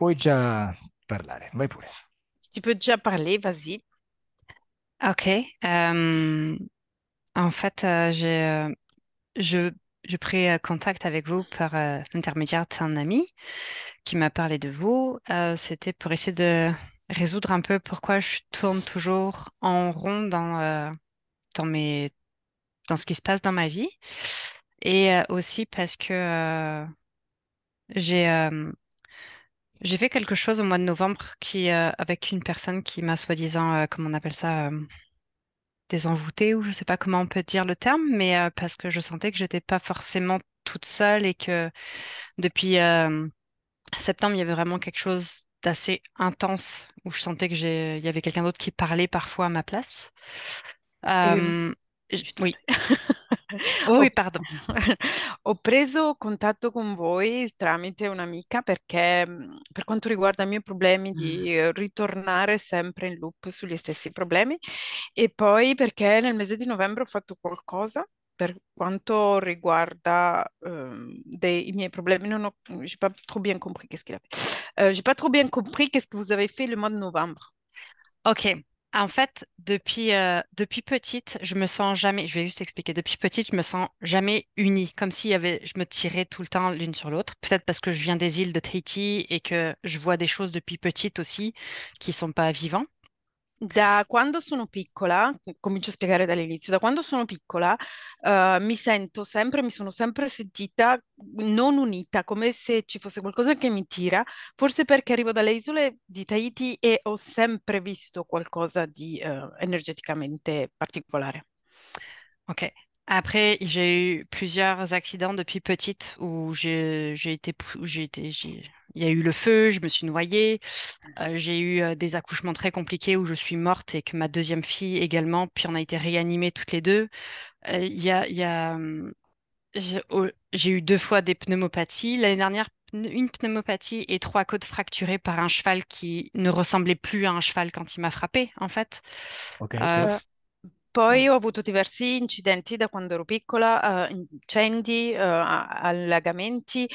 puoi già parlare, vai pure. Tu peux déjà parler, vas-y. Ok. euh, En fait, je, j'ai pris contact avec vous par l'intermédiaire d'un ami qui m'a parlé de vous. C'était pour essayer de résoudre un peu pourquoi je tourne toujours en rond dans ce qui se passe dans ma vie. Et aussi parce que j'ai j'ai fait quelque chose au mois de novembre avec une personne qui m'a soi-disant, comment on appelle ça, désenvoûtée, ou je sais pas comment on peut dire le terme, mais parce que je sentais que j'étais pas forcément toute seule et que depuis septembre, il y avait vraiment quelque chose d'assez intense où je sentais il y avait quelqu'un d'autre qui parlait parfois à ma place. Ehm, Euh, Scusate. oui, oui, Ho, oui, pardon. ho preso contatto con voi tramite un'amica perché per quanto riguarda i miei problemi di ritornare sempre in loop sugli stessi problemi e poi perché nel mese di novembre ho fatto qualcosa per quanto riguarda i miei problemi. Non ho, j'ai pas trop bien compris qu'est-ce qu'il a fait. J'ai pas trop bien compris qu'est-ce que vous avez fait le mois de novembre. Ok. En fait, depuis petite, je me sens jamais, je vais juste expliquer, depuis petite, je me sens jamais unie, comme s'il y avait, je me tirais tout le temps l'une sur l'autre. Peut-être parce que je viens des îles de Tahiti et que je vois des choses depuis petite aussi qui sont pas vivantes. Da quando sono piccola, comincio a spiegare dall'inizio, da quando sono piccola mi sento sempre, mi sono sempre sentita non unita, come se ci fosse qualcosa che mi tira, forse perché arrivo dalle isole di Tahiti e ho sempre visto qualcosa di energeticamente particolare. Ok. Après, j'ai eu plusieurs accidents depuis petite où il y a eu le feu, je me suis noyée. J'ai eu des accouchements très compliqués où je suis morte et que ma deuxième fille également. Puis on a été réanimées toutes les deux. Il y a, j'ai eu 2 fois des pneumopathies. L'année dernière, une pneumopathie et 3 côtes fracturées par un cheval qui ne ressemblait plus à un cheval quand il m'a frappée, en fait. Ok, Euh, Eh, Poi ho avuto diversi incidenti da quando ero piccola, incendi, allagamenti.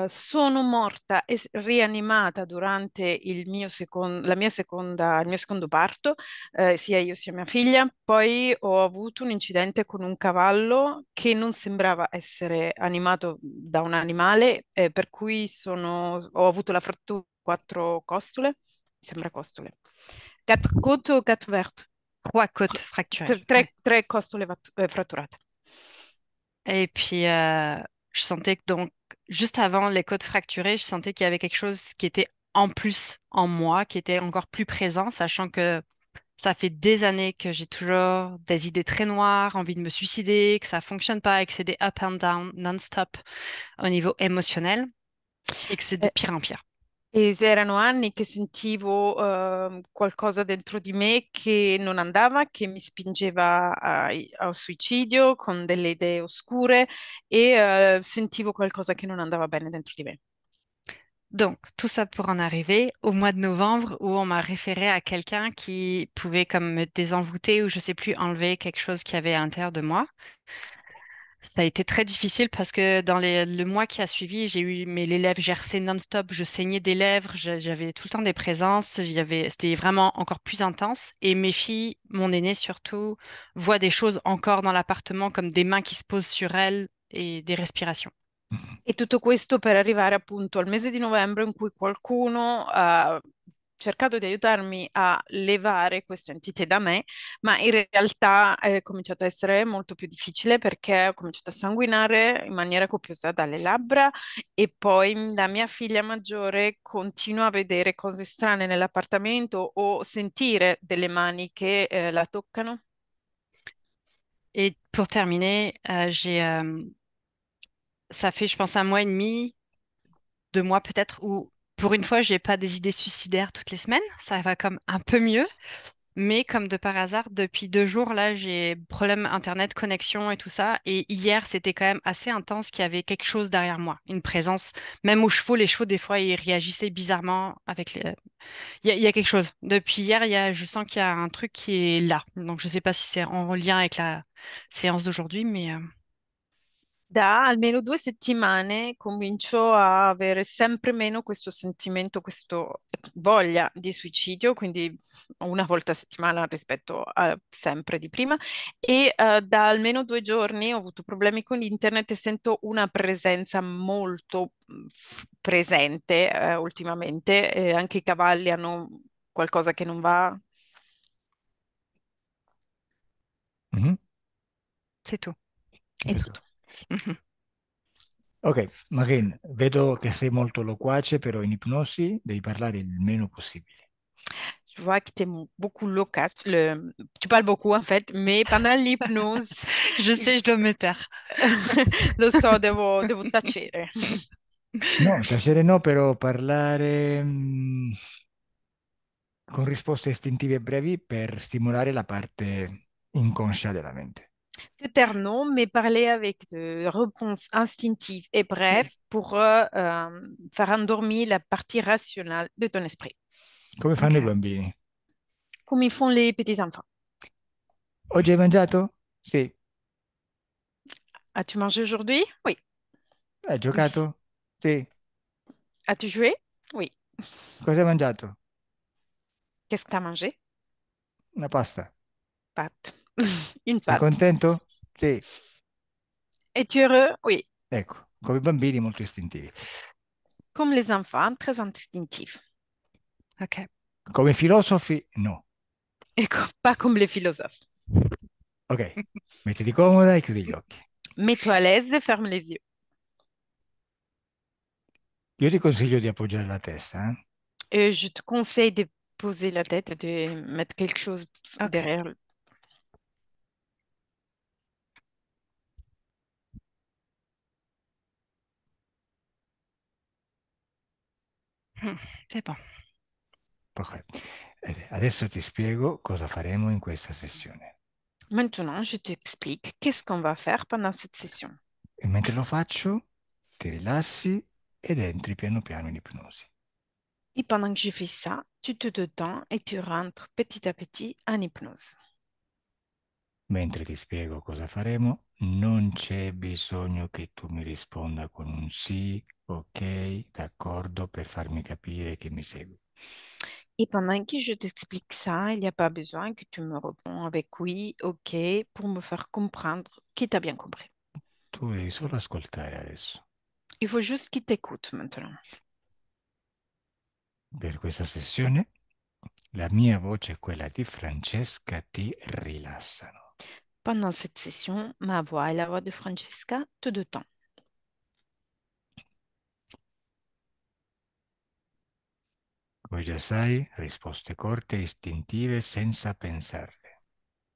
Sono morta e rianimata durante il mio secondo parto, sia io sia mia figlia. Poi ho avuto un incidente con un cavallo che non sembrava essere animato da un animale, per cui ho avuto la frattura 4 costole, mi sembra costole. Quatre côtes o quatre vertes? 3 côtes fracturées. Ouais. Tre costole fratturate. Et puis, je sentais que donc, juste avant les côtes fracturées, je sentais qu'il y avait quelque chose qui était en plus en moi, qui était encore plus présent, sachant que ça fait des années que j'ai toujours des idées très noires, envie de me suicider, que ça fonctionne pas, et que c'est des up and down non-stop au niveau émotionnel, et que c'est de Eh, pire en pire. E erano anni che sentivo qualcosa dentro di me che non andava, che mi spingeva al suicidio con delle idee oscure e sentivo qualcosa che non andava bene dentro di me. Donc, tout ça pour en arriver au mois de novembre où on m'a référé à quelqu'un qui pouvait comme me désenvoûter ou je sais plus enlever quelque chose qu'il y avait à l'intérieur de moi. Ça a été très difficile parce que le mois qui a suivi, j'ai eu les lèvres gercées non-stop, je saignais des lèvres, j'avais tout le temps des présences, c'était vraiment encore plus intense. Et mes filles, mon aînée surtout, voient des choses encore dans l'appartement comme des mains qui se posent sur elles et des respirations. E tutto questo per arrivare appunto al mese di novembre in cui qualcuno ha cercato di aiutarmi a levare queste entità da me, ma in realtà è cominciato a essere molto più difficile perché ho cominciato a sanguinare in maniera copiosa dalle labbra e poi la mia figlia maggiore continua a vedere cose strane nell'appartamento o sentire delle mani che la toccano. Et pour terminer, ça fait, je pense, un mois et demi, 2 mois peut-être, où pour une fois, j'ai pas des idées suicidaires toutes les semaines. Ça va comme un peu mieux. Mais comme de par hasard, depuis 2 jours, là, j'ai problème Internet, connexion et tout ça. Et hier, c'était quand même assez intense qu'il y avait quelque chose derrière moi, une présence. Même aux chevaux, les chevaux, des fois, ils réagissaient bizarrement avec les... il y a quelque chose. Depuis hier, je sens qu'il y a un truc qui est là. Donc, je sais pas si c'est en lien avec la séance d'aujourd'hui, mais... Da almeno 2 settimane comincio a avere sempre meno questo sentimento, questa voglia di suicidio, quindi una volta a settimana rispetto a sempre di prima. E da almeno 2 giorni ho avuto problemi con internet e sento una presenza molto presente ultimamente. Anche i cavalli hanno qualcosa che non va. C'est tout. È È tutto. tutto. Ok, Marin, vedo che sei molto loquace, però in ipnosi devi parlare il meno possibile. Je vois que tu es beaucoup loquace. Tu parles beaucoup en fait, mais pendant l'ipnose, Je il- sais, je dois me taire. lo so, devo tacere. No, tacere no, però parlare con risposte istintive brevi per stimolare la parte inconscia della mente. Te taire non, mais parler avec de réponses instinctives et brèves pour faire endormir la partie rationnelle de ton esprit, Come fanno i Ok. bambini? comme ils font les petits enfants. Oggi hai mangiato? Sì. As-tu mangé aujourd'hui? Oui. Hai giocato? Sì. As-tu joué? Oui. Cosa hai mangiato? Qu'est-ce que tu as mangé? Una pasta. Pâte. Une Sei pâte. contento? Sì. Es-tu heureux? Oui. Ecco, come i bambini molto istintivi. Comme les enfants, très instinctifs. Ok. Come filosofi? No. Et pas comme les philosophes. Ok, mettiti comoda e chiudi gli occhi. Mets-toi à l'aise et ferme les yeux. Io ti consiglio di appoggiare la testa, eh? Je te conseille de poser la tête, de mettre quelque chose Ok. derrière. Hmm, C'est bon. Perfetto. Adesso ti spiego cosa faremo in questa sessione. Maintenant, je t'explique qu'est-ce qu'on va faire pendant cette session. E mentre lo faccio, ti rilassi ed entri piano piano in ipnosi. Et pendant que je fais ça, tu te détends et tu rentres petit à petit en hypnose. Mentre ti spiego cosa faremo, non c'è bisogno che tu mi risponda con un sì, ok, d'accordo, per farmi capire che mi segui. Et pendant que je t'explique ça, il n'y a pas besoin que tu me réponds avec oui, ok, pour me faire comprendre qui t'a bien compris. Tu devi solo ascoltare adesso. Il faut juste qu'il t'écoute maintenant. Per questa sessione la mia voce e quella di Francesca ti rilassano. Pendant cette session, ma voix et la voix de Francesca te détendent. Come già sai, risposte corte e istintive senza pensarle.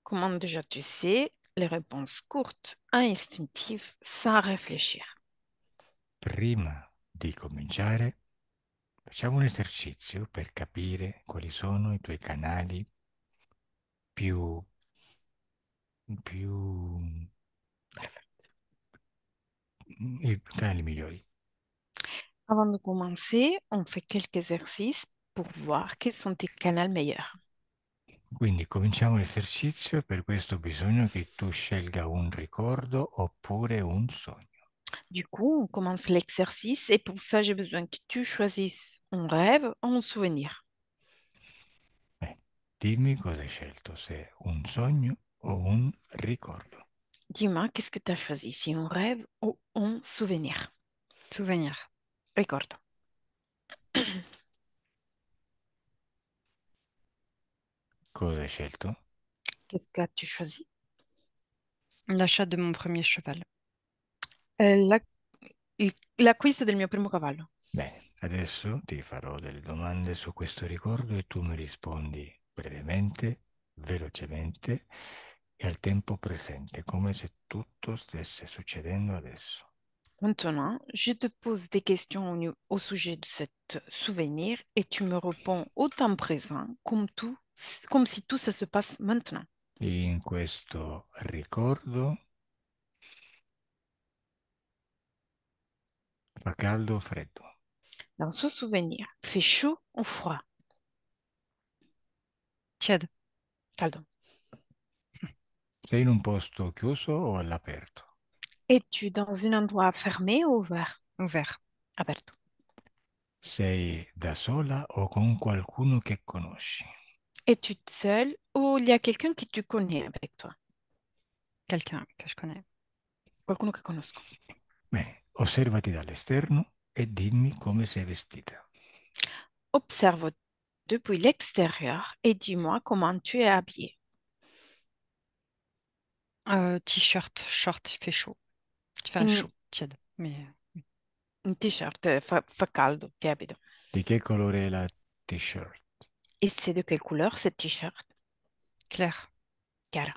Comment déjà tu sais, les réponses courtes, instinctives, sans réfléchir. Prima di cominciare, facciamo un esercizio per capire quali sono i tuoi canali più, più, Perfect. i canali migliori. Avant de commencer, on fait quelques exercices pour voir quels sont tes canaux meilleurs. Quindi cominciamo l'esercizio, per questo bisogna che tu scelga un ricordo oppure un sogno. Du coup, on commence l'exercice et pour ça, j'ai besoin que tu choisisses un rêve ou un souvenir. Dimmi cosa hai scelto, se un sogno o un ricordo. Dis-moi, qu'est-ce que tu as choisi, si un rêve ou un souvenir? Souvenir. Ricordo. Cosa hai scelto? Qu'est-ce que tu choisi? L'achat de mon premier cheval. La- L'acquisto del mio primo cavallo. Bene, adesso ti farò delle domande su questo ricordo e tu mi rispondi brevemente, velocemente e al tempo presente, come se tutto stesse succedendo adesso. Maintenant, je te pose des questions au sujet de cet souvenir et tu me réponds au temps présent comme si tout ça se passe maintenant. In questo ricordo fa caldo o freddo? Dans ce souvenir, fait chaud ou froid? Tiède. Caldo. Sei in un posto chiuso o all'aperto? Es-tu dans un endroit fermé ou ouvert? Ouvert. Aperto. Sei da sola o con qualcuno che conosci? Es-tu seul ou il y a quelqu'un que tu connais avec toi? Quelqu'un que je connais. Qualcuno che conosco. Bene, osservati dall'esterno e dimmi come sei vestita. Observe depuis l'extérieur et dis-moi comment tu es habillé. T-shirt, short, il fait chaud. Enfin, In, chaud, tiède. Mais in t-shirt, fa caldo, tiepido. Di che colore è la t-shirt? Et c'est de quelle couleur ce t-shirt? clair. Chiara.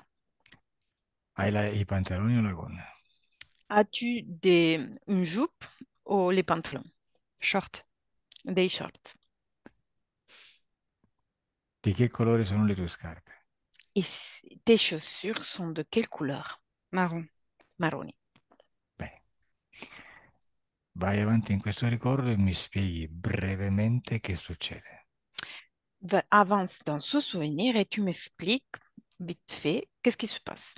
I pantaloni o la gonna? As-tu une jupe ou les pantalons? Short. Des shorts. Di che colore sono le tue scarpe? Et tes chaussures sont de quelle couleur? Marron. Marroni. Bene. Vai avanti in questo ricordo e mi spieghi brevemente che succede. Avance dans ce souvenir et tu m'expliques vite fait qu'est-ce qui se passe.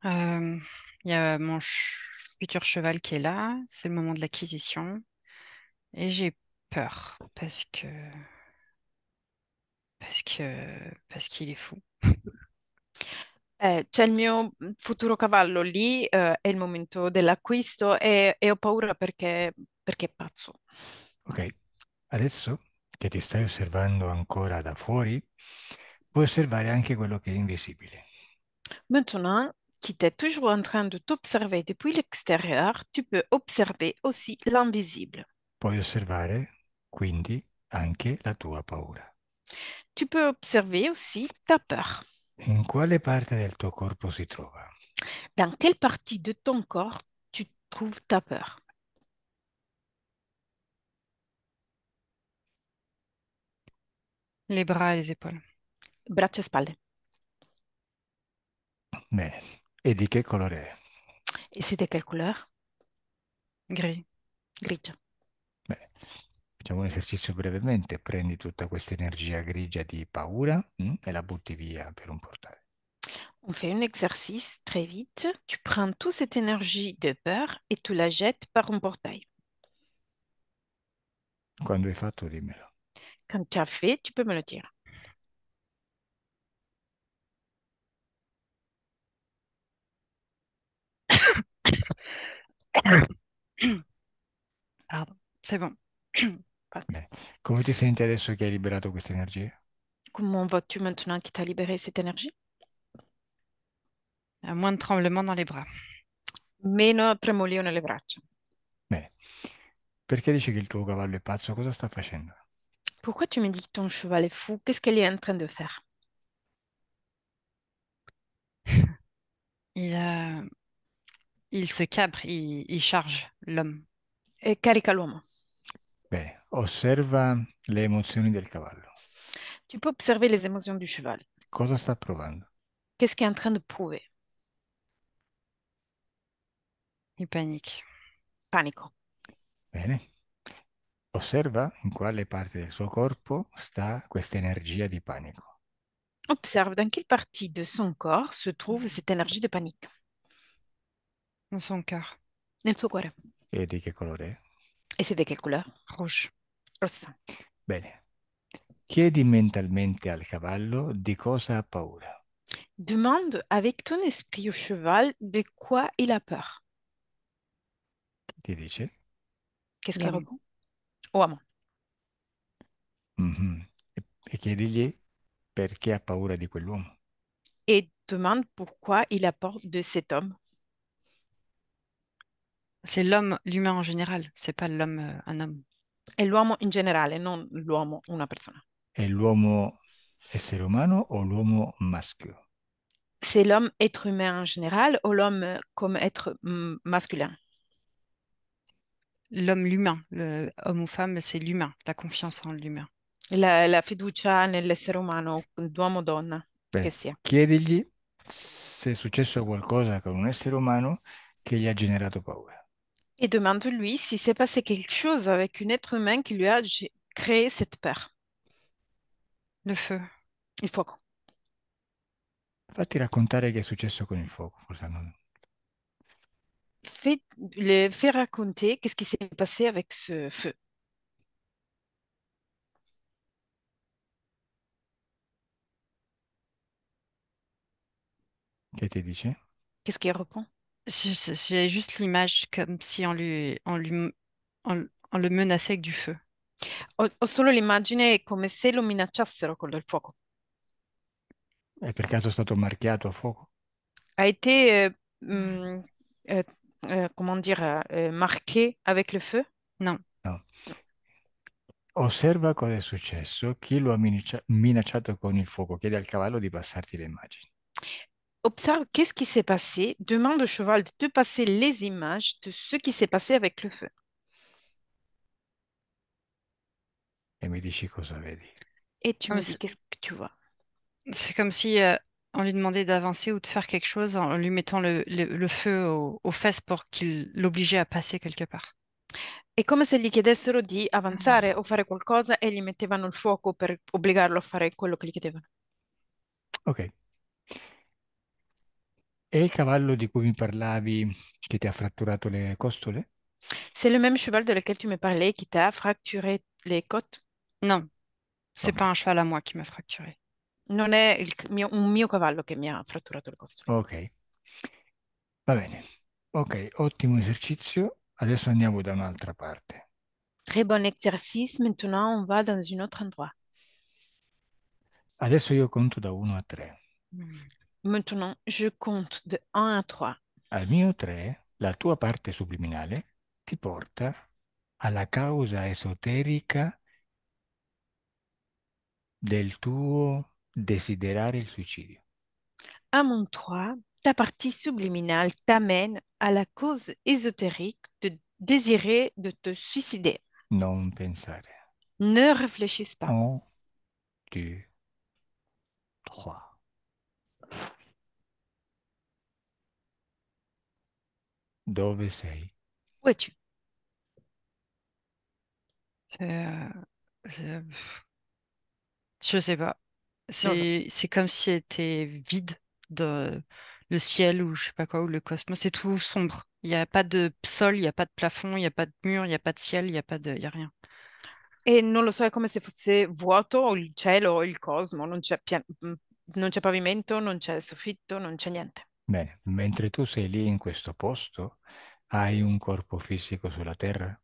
Il y a mon futur cheval qui est là. C'est le moment de l'acquisition. Et j'ai peur parce qu'il est fou. C'è il mio futuro cavallo lì, è il momento dell'acquisto e ho paura perché è pazzo. Ok, adesso che ti stai osservando ancora da fuori, puoi osservare anche quello che è invisibile. Maintenant, qui t'es toujours en train de t'observer depuis l'extérieur, tu peux observer aussi l'invisible. Puoi osservare quindi anche la tua paura. Tu peux observer aussi ta peur. In quale parte del tuo corpo si trova? Dans quelle partie de ton corps tu trouves ta peur? Les bras et les épaules. Braccia e spalle. Bene, e di che colore è? Et c'est de quelle couleur? Gris. Grigia. Bene, facciamo un esercizio brevemente. Prendi tutta questa energia grigia di paura e la butti via per un portale. On fait un exercice très vite. Tu prends toute cette énergie de peur et tu la jettes par un portail. Quando hai fatto, dimmelo. Quand tu as fait, tu peux me le dire. Pardon. C'est bon. Bene. Come ti senti adesso che hai liberato questa energia? Comment vas-tu maintenant qui t'a libéré cette énergie? Moins de tremblements dans les bras. Meno tremolio nelle braccia. Bene. Perché dici che il tuo cavallo è pazzo? Cosa sta facendo? Pourquoi tu me dis que ton cheval est fou? Qu'est-ce qu'elle est en train de faire? Il, euh, il se cabre, il charge l'homme. Carica l'uomo. Bene, osserva le emozioni del cavallo. Tu peux observer les émotions du cheval. Cosa sta provando? Qu'est-ce qu'il est en train de prouver? Il panique. Panico. Bene. Osserva in quale parte del suo corpo sta questa energia di panico. Observe dans quelle partie de son corps se trouve cette énergie de panique. Dans son cœur. Nel suo cuore. E di che colore è? Et c'est de quelle couleur? Rouge. Rossa. Bene. Chiedi mentalmente al cavallo di cosa ha paura. Demande avec ton esprit au cheval de quoi il a peur. Ti dice? Qu'est-ce qu'il L'homme. répond? Uomo. Mhm. E chiedigli perché ha paura di quell'uomo. Et demande pourquoi il a peur de cet homme. C'est l'homme, l'humain en général. C'est pas l'homme, un homme. È l'uomo in generale, non l'uomo, una persona. È l'uomo essere umano o l'uomo maschio? C'est l'homme être humain en général ou l'homme comme être masculin? L'homme, l'humain. Le homme ou femme, c'est l'humain. La confiance en l'humain. La fiducia nell'essere umano, d'uomo-donna, che Bene, sia. chiedigli se è successo qualcosa con un essere umano che gli ha generato paura. Et demande-lui si s'est passé quelque chose avec un être humain qui lui a créer cette peur? Le feu. Il fuoco. Fatti raccontare che è successo con il fuoco. Cosa non... Fais raconter qu'est-ce qui s'est passé avec ce feu. Che ti dice? Qu'est-ce qui répond? J'ai juste l'image comme si on le menaçait avec du feu. Ho solo l'immagine come se lo minacciassero con del fuoco. È per caso stato marchiato a fuoco? A été, hum, euh, comment dire, marqué avec le feu? Non. No. Osserva cosa è successo, chi lo ha minacciato con il fuoco, chiede al cavallo di passarti le immagini. Observe qu'est-ce qui s'est passé, demande au cheval de te passer les images de ce qui s'est passé avec le feu. E mi dici cosa vedi. Et tu Comme me dis si- qu'est-ce que tu vois. C'est comme si on lui demandait d'avancer ou de faire quelque chose en lui mettant le feu aux fesses pour qu'il l'obligeait à passer quelque part. È come se gli chiedessero di avanzare o fare qualcosa e gli mettevano il fuoco per obbligarlo a fare quello che gli chiedevano. Ok. E il cavallo di cui mi parlavi che ti ha fratturato le costole? C'est le même cheval de lequel tu me parlais qui t'a fracturé les côtes? Non, c'est Ok. pas un cheval à moi qui m'a fracturé. Non è un mio cavallo che mi ha fratturato le costole. Ok. Va bene. Ok, ottimo esercizio. Adesso andiamo da un'altra parte. Très bon exercice. Maintenant, on va dans un autre endroit. Adesso io conto da 1 a 3. Mm. Maintenant, je compte de 1 à 3. Al mio 3, la tua parte subliminale ti porta alla causa esoterica del tuo desiderare il suicidio. À mon 3, ta partie subliminale t'amène à la cause ésotérique de désirer de te suicider. Non pensare. Ne réfléchisse pas. 1, 2, 3. Dove sei? Où es-tu? C'est, c'est- je sais pas. Non, non. C'est comme si c'était vide de le ciel ou je sais pas quoi, ou le cosmos. C'est tout sombre. Il n'y a pas de sol, il n'y a pas de plafond, il n'y a pas de mur, il n'y a pas de ciel, il y a rien. E non lo so, è come se fosse vuoto o il cielo o il cosmo, non c'è pavimento, non c'è soffitto, non c'è niente. Bene, mentre tu sei lì in questo posto, hai un corpo fisico sulla Terra?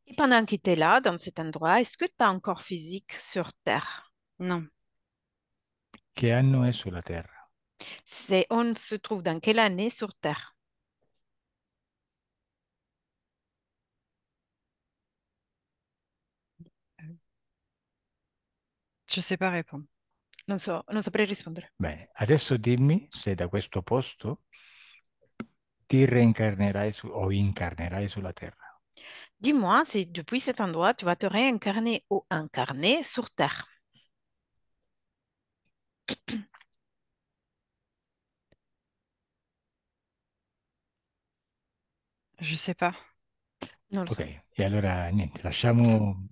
Et pendant que tu es là, dans cet endroit, est-ce que tu as un corps physique sur Terre? Non, Che anno è sulla Terra? On se trouve dans quelle année sur Terre? je sais pas répondre. Non so, non saprei rispondere. Bene, adesso dimmi se da questo posto ti reincarnerai o incarnerai sulla Terra. Dis-moi si depuis cet endroit, tu vas te réincarner ou incarner sur Terre. Je sais pas. Non lo Ok, so. e allora niente, lasciamo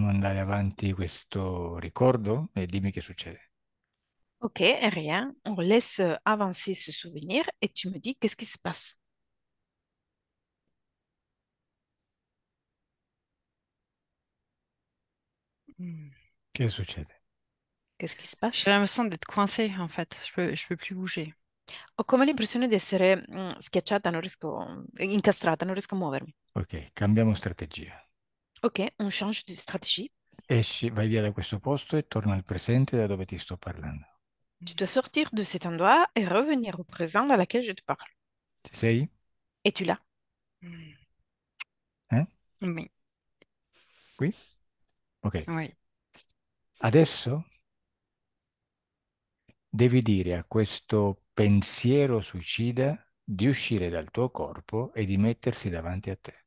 andare avanti questo ricordo e dimmi che succede. Ok, et rien. On laisse avancer ce souvenir et tu me dis qu'est-ce qui se passe. Hmm. Che succede? Qu'est-ce qui se passe? J'ai l'impression d'être coincée en fait. Je peux plus bouger. Ho come l'impressione di essere schiacciata, non riesco, incastrata, non riesco a muovermi. Ok, cambiamo strategia. Ok, on change de stratégie. Esci, vai via da questo posto e torna al presente da dove ti sto parlando. Tu dois sortir de cet endroit et revenir au présent dans lequel je te parle. Ci sei? Es-tu là? Hmm. Eh? Oui, Qui? Ok. oui. Adesso devi dire a questo pensiero suicida di uscire dal tuo corpo e di mettersi davanti a te.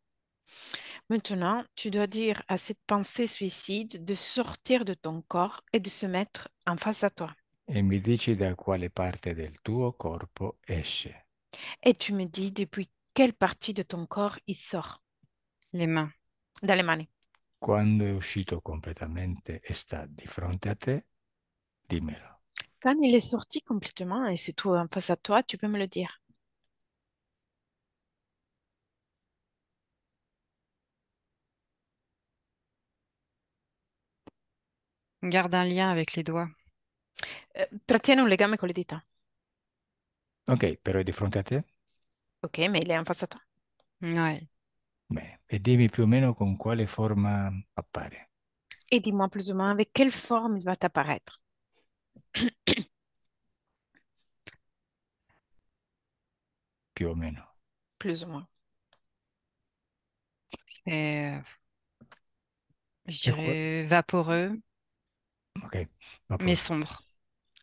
Maintenant, tu dois dire à cette pensée suicide de sortir de ton corps et de se mettre en face à toi. E mi dici da quale parte del tuo corpo esce. Et tu me dis depuis quelle partie de ton corps il sort. Les mains. Dalle mani. Quando è uscito completamente e sta di fronte a te, dimmelo. Quand il est sorti complètement et c'est tout en face à toi, tu peux me le dire. Garde un lien avec les doigts. Trattiene un legame con le dita. Ok, però è di fronte a te? Ok, mais il est en face à toi. Ouais. Bene. E dimmi più o meno con quale forma appare. Et dis-moi plus ou moins avec quelle forme il va t'apparaître. Più o meno. Plus ou moins. Et je E dirais vaporeux, ok, va mais pure. sombre.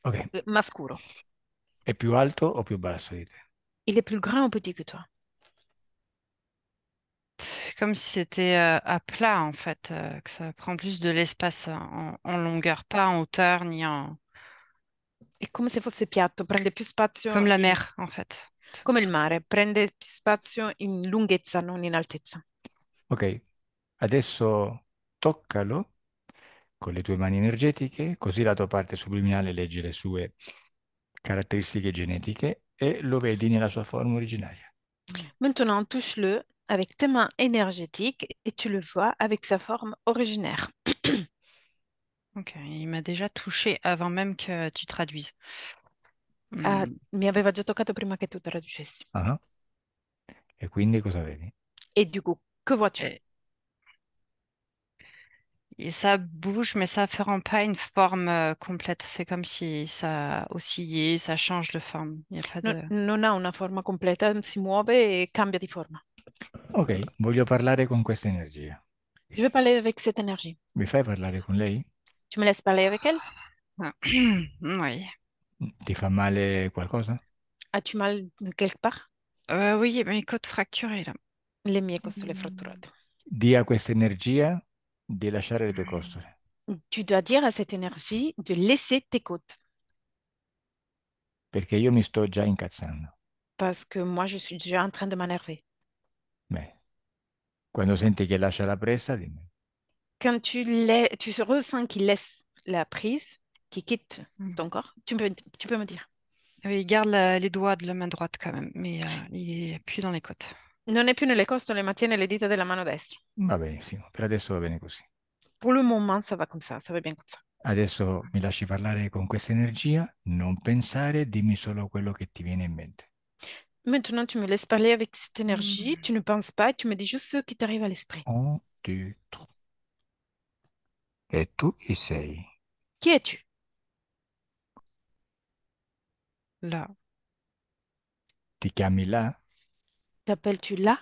Ok. Ma scuro. È più alto o più basso di te? Il est plus grand ou petit que toi? C'est comme si c'était à plat, en fait, que ça prend plus de l'espace en longueur, pas en hauteur ni en... È come se fosse piatto, prende più spazio Comme la in... mer, en fait. come il mare, prende più spazio in lunghezza, non in altezza. Ok, adesso toccalo con le tue mani energetiche, così la tua parte subliminale legge le sue caratteristiche genetiche e lo vedi nella sua forma originaria. Maintenant, touche-le avec tes mains énergétiques et tu le vois avec sa forme originaire. Ok, il m'a déjà touché avant même que tu traduises. Ah, Hmm. mi aveva già toccato prima che tu traducessi. Ah, e quindi cosa vedi? Et du coup, que vois-tu? Et ça bouge, mais ça ne rend pas une forme complète. C'est comme si ça oscillait, ça change de forme. Il n'y a pas de... Non ha una forma completa, si muove e cambia di forma. Ok, voglio parlare con questa energia. Je vais parler avec cette énergie. Mi fai parlare con lei? Tu me laisses parler avec elle? Ah. Oui. Ti fa male qualcosa? As-tu mal quelque part? Oui, mes côtes fracturées là. Le mie costole Mm. fratturate. Dia a questa energia di lasciare le tue costole, Tu dois dire à cette énergie de laisser tes côtes. perché io mi sto già incazzando. Parce que moi, je suis déjà en train de m'énerver. Beh, quando senti che lascia la presa, dimmi. Quand ressens qu'il laisse la prise, qu'il quitte Mm. ton corps, tu peux me dire. Oui, il garde les doigts de la main droite quand même, mais il est plus dans les côtes. Non è più nelle costole, ma tiene le dita della mano destra. Va benissimo, per adesso va bene così. Pour le moment, ça va comme ça va bien comme ça. Adesso mi lasci parlare con questa energia, non pensare, dimmi solo quello che ti viene in mente. Maintenant, tu me laisses parler avec cette énergie, Mm. tu ne penses pas, tu me dis juste ce qui t'arrive à l'esprit. 1, 2, 3. E tu chi sei? Qui es-tu? Là, Ti chiami là? T'appelles-tu là?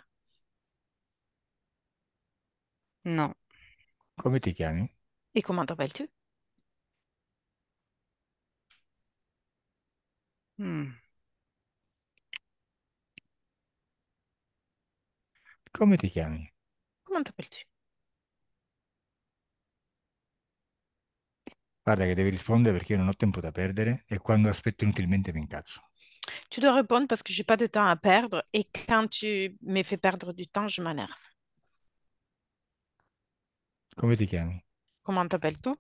non. Come ti chiami? Et comment t'appelles-tu? Hmm. Come ti chiami? Comment t'appelles-tu? Guarda che devi rispondere perché io non ho tempo da perdere e quando aspetto inutilmente mi incazzo. Tu dois répondre parce que j'ai pas de temps à perdre et quand tu me fais perdre du temps, je m'énerve. Come ti chiami? Comment t'appelles-tu?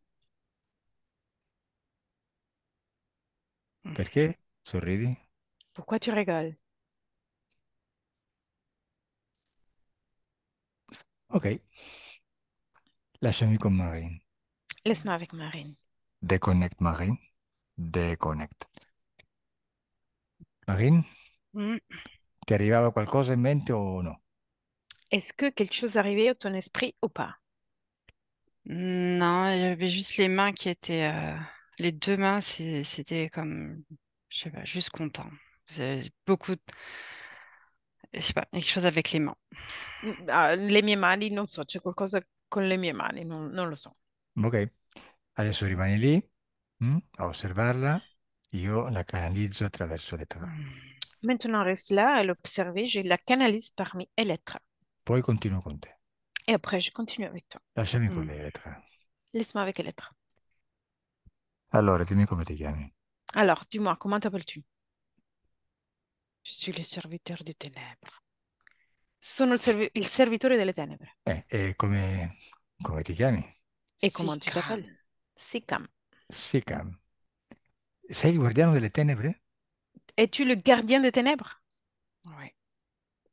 Perché? Sorridi? Pourquoi tu rigoles? Ok, lasciami con Marine. Laisse-moi avec Marine. Deconnect Marine. Deconnect. Marine, Hmm. ti arrivava qualcosa in mente o no? Est-ce que quelque chose arrivait à ton esprit ou pas? Non, il y avait juste les mains qui étaient... Les deux mains, c'était comme... Je sais pas, juste content. C'est beaucoup... Je sais pas, quelque chose avec les mains. Ah, le mie mani, non so, c'è qualcosa con le mie mani, non lo so. Ok, adesso rimani lì a osservarla. Io la canalizzo attraverso le tue. Hmm. Maintenant, reste là à l'observer, je la canalise parmi les lettres. Poi continuo con te. Et après, je continue avec toi. Lasciami con Hmm. le lettere. Laisse-moi avec les lettres. Allora, dimmi come ti chiami. Alors, dis-moi, comment t'appelles-tu? Je suis le serviteur des ténèbres. Sono il servitore delle tenebre. E come Come ti chiami? Et comment tu Sikram. t'appelles? Sikam. Sikam. Sei il guardiano delle tenebre? Es-tu le gardien des ténèbres? Oui.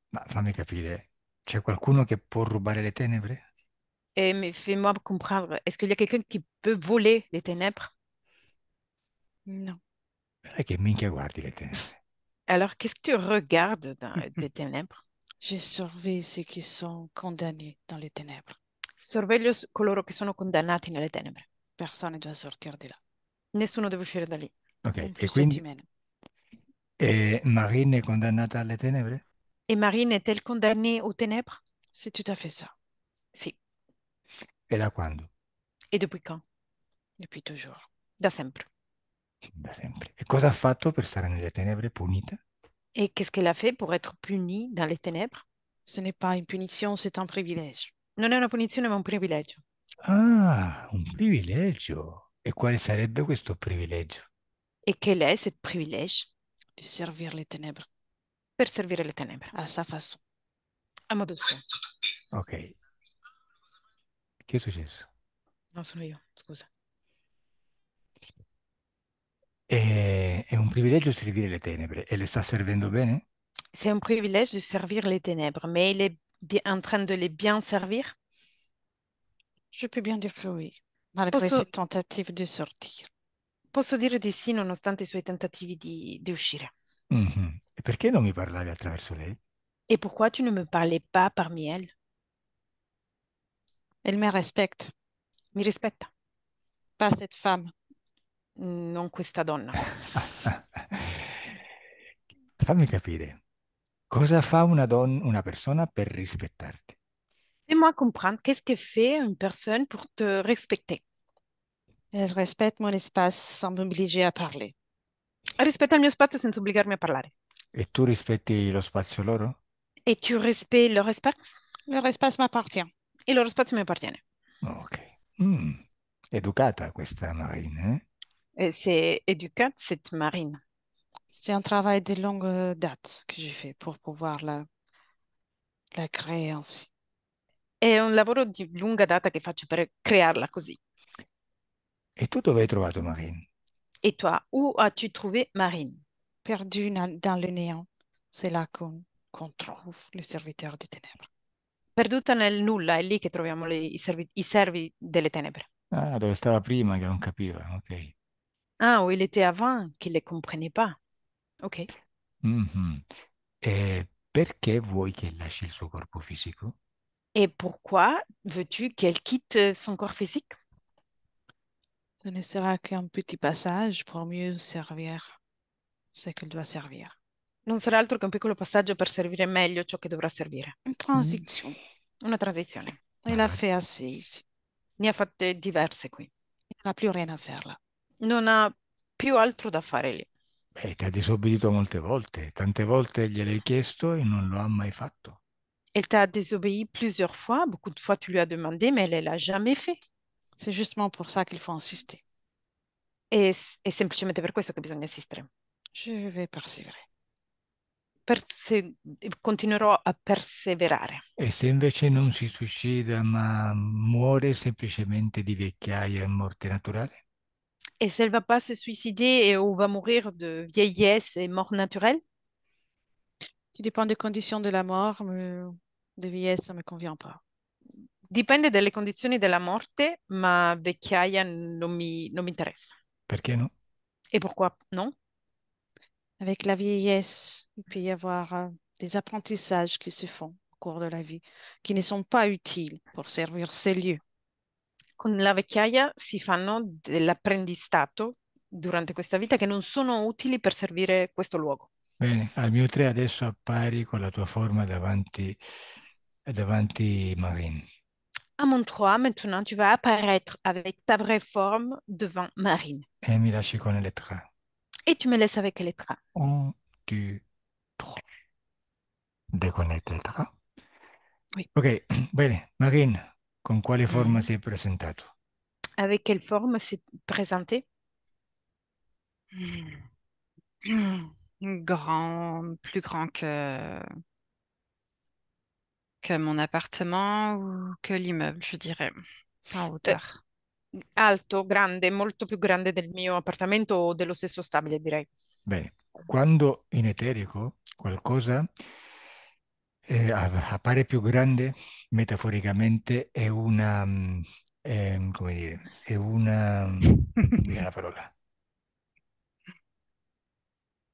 Ma fammi capire, c'è qualcuno che può rubare le tenebre? Mais fais-moi comprendre, est-ce qu'il y a quelqu'un qui peut voler les ténèbres? Non. Non è che minchia guardi le tenebre. Alors, qu'est-ce que tu regardes dans des ténèbres? Je surveille ceux qui sont condamnés dans les ténèbres. Sorveglio coloro che sono condannati nelle tenebre. Personne ne doit sortir de là. Nessuno deve uscire da lì. Ok, Non e plus cette quindi humaine. Marine è condannata alle tenebre? Et Marine est-elle condamnée aux ténèbres? C'est tout à fait ça, Sì. E da quando? Et depuis quand? depuis toujours. Da sempre. Da sempre. E cosa ha fatto per stare nelle tenebre punita? Et qu'est-ce qu'elle a fait pour être punie dans les ténèbres? Ce n'est pas une punition, c'est un privilège. Non è una punizione, ma un privilegio. Ah, un privilegio. E quale sarebbe questo privilegio? Et quel est ce privilège? De servir les ténèbres Per servire le tenebre. à sa façon. A modo suo. Ok. Che è successo? Non sono io, scusa. È un privilegio servire le tenebre e le sta servendo bene? C'est un privilège de servir les ténèbres, mais il est en train de les bien servir. Je peux bien dire que oui, malgré Posso, ses tentatives de sortir. posso dire di sì nonostante i suoi tentativi di uscire. Mhm. E perché non mi parlavi attraverso lei? Et pourquoi tu ne me parlais pas parmi elles? Elle me respecte, Mi rispetta, pas cette femme. non questa donna. Fammi capire, cosa fa una persona per rispettarti? Fais-moi comprendre, qu'est-ce que fait une personne pour te respecter? Elle respecte mon espace sans m'obliger à parler. Rispetta il mio spazio senza obbligarmi a parlare. E tu rispetti lo spazio loro? Et tu respectes leur espace? Leur espace m'appartient. Il loro spazio mi appartiene. Ok. Mm. Educata questa Marina, eh? Et c'est éducat, cette marine. C'est un travail de longue date que j'ai fait pour pouvoir la créer ainsi. È un lavoro di lunga data che faccio per crearla così. E tu dove hai trovato Marine? Et toi, où as-tu trouvé Marine? Perdu dans le néant, c'est là qu'on trouve les serviteurs des ténèbres. Perduta nel nulla, è lì che troviamo i servi delle tenebre. Ah, dove stava prima che non capiva, ok. Ah, où il était avant, qu'il ne les comprenait pas. Ok. Mhm. E perché vuoi che lasci il suo corpo fisico? Et pourquoi veux-tu qu'elle quitte son corps physique? Ce ne sera qu'un petit passage pour mieux servir ce qu'elle doit servir. Non sarà altro che un piccolo passaggio per servire meglio ciò che dovrà servire. Une Mm. transition. Una transizione. Elle a fait assez ici. Ne ha fatte diverse qui. Il n'a plus rien à faire là. Non ha più altro da fare lì. Beh, ti ha disobbedito molte volte, tante volte gliel'hai chiesto e non lo ha mai fatto. Elle t'a désobéi plusieurs fois. Beaucoup de fois, tu lui as demandé, mais elle ne l'a jamais fait. C'est justement pour ça qu'il faut insister. È semplicemente per questo che bisogna insistere. Je vais persévérer. Perse- Continuerò a perseverare. E se invece non si suicida ma muore semplicemente di vecchiaia e morte naturale? Et si elle va pas se suicider ou va mourir de vieillesse et mort naturelle, Tout dépend des conditions de la mort, mais de vieillesse, ça ne me convient pas. dipende dalle condizioni della morte, ma vecchiaia non mi interessa. Perché no? Et pourquoi non? Avec la vieillesse, il peut y avoir des apprentissages qui se font au cours de la vie, qui ne sont pas utiles pour servir ces lieux. Con la vecchiaia si fanno dell'apprendistato durante questa vita che non sono utili per servire questo luogo. Bene, al mio 3 adesso appari con la tua forma davanti Marine. À mon 3, maintenant, tu vas apparaître avec ta vraie forme devant Marine. E mi lasci con Elettra. Et tu me laisses avec Elettra. 1, 2, 3. Déconnette Elettra. Oui. Ok, bene. Marine, con quale forma Mhm. si è presentato? Avec quelle forme s'est présenté? Grand, plus grand que Que mon appartement ou que l'immeuble, je dirais, en Eh, hauteur. alto, grande, molto più grande del mio appartamento o dello stesso stabile, direi. Bene, quando in eterico qualcosa appare più grande, metaforicamente è una, come dire, è una, è una parola.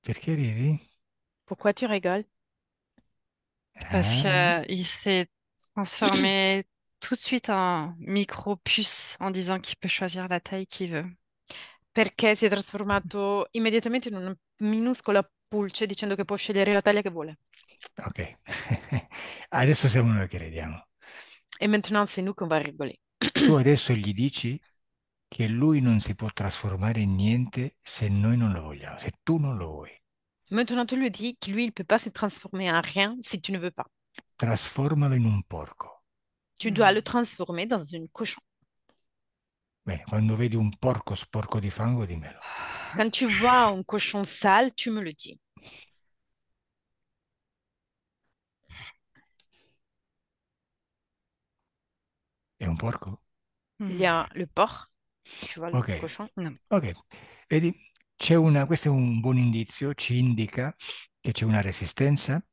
Perché ridi? Pourquoi tu rigoles? Parce Ah, qu'il s'est transformé tout de suite en micro-puce en disant qu'il peut choisir la taille qu'il veut. Perché si è trasformato immediatamente in una minuscola pulce dicendo che può scegliere la taglia che vuole. ok. Adesso siamo noi che ridiamo. Et maintenant, c'est nous qu'on va rigoler. Tu adesso gli dici che lui non si può trasformare in niente se noi non lo vogliamo, se tu non lo vuoi. Maintenant, tu lui dis que lui, il ne peut pas se transformer en rien si tu ne veux pas. Trasformalo in un porco. Tu dois le transformer dans une cochon. Bene, quando vedi un porco sporco di fango, dimmelo. Quand tu vois un cochon sale, tu me le dis. È un porco? Il y a le porc, tu vois le Ok, cochon. Non. ok. Vedi, questo è un buon indizio, ci indica che c'è una resistenza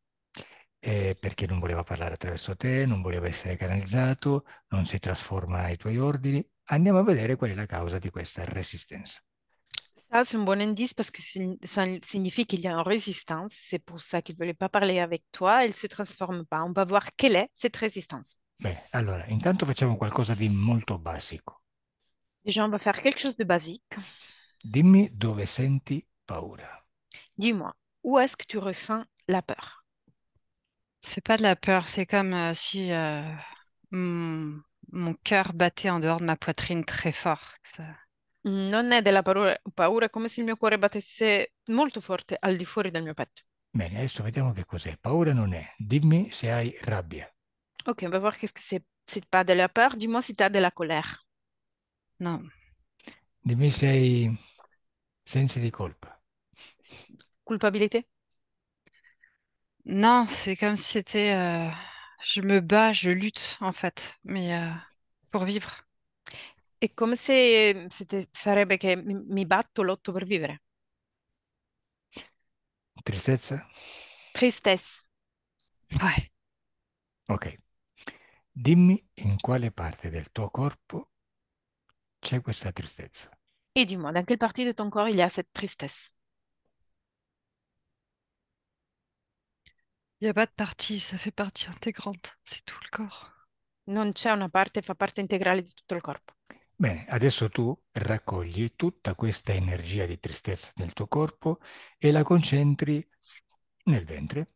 perché non voleva parlare attraverso te, non voleva essere canalizzato, non si trasforma ai tuoi ordini. Andiamo a vedere qual è la causa di questa resistenza. Ça, c'est un bon indice parce que ça signifie qu'il y a une résistance. C'est pour ça qu'il ne voulait pas parler avec toi. Il ne se transforme pas. On va voir quelle est cette résistance. Bene, allora, intanto facciamo qualcosa di molto basico. Déjà, on va faire quelque chose de basique. Dimmi dove senti paura. Dis-moi, où est-ce que tu ressens la peur? C'est pas de la peur, c'est comme si mon, mon cœur battait en dehors de ma poitrine très fort. Non è della paura, è come se il mio cuore battesse molto forte al di fuori del mio petto. Bene, adesso vediamo che cos'è. Paura non è. Dimmi se hai rabbia. Ok, on va voir qu'est-ce que c'est. C'est pas de la peur, dis-moi si tu as de la colère. Non, Dimmi se hai sensi di colpa. Culpabilité? non, c'est comme si c'était, je me bats, je lutte en fait, mais pour vivre. È come se sarebbe che mi batto, lotto per vivere. Tristezza? Tristesse. Ouais. Ok. Dimmi in quale parte del tuo corpo c'è questa tristezza. Et dis-moi, dans quelle partie de ton corps il y a cette tristesse? Il n'y a pas de partie, ça fait partie intégrante, c'est tout le corps. Non c'è una parte, fa parte integrale di tutto il corpo. Bene, adesso tu raccogli tutta questa energia di tristezza nel tuo corpo e la concentri nel ventre.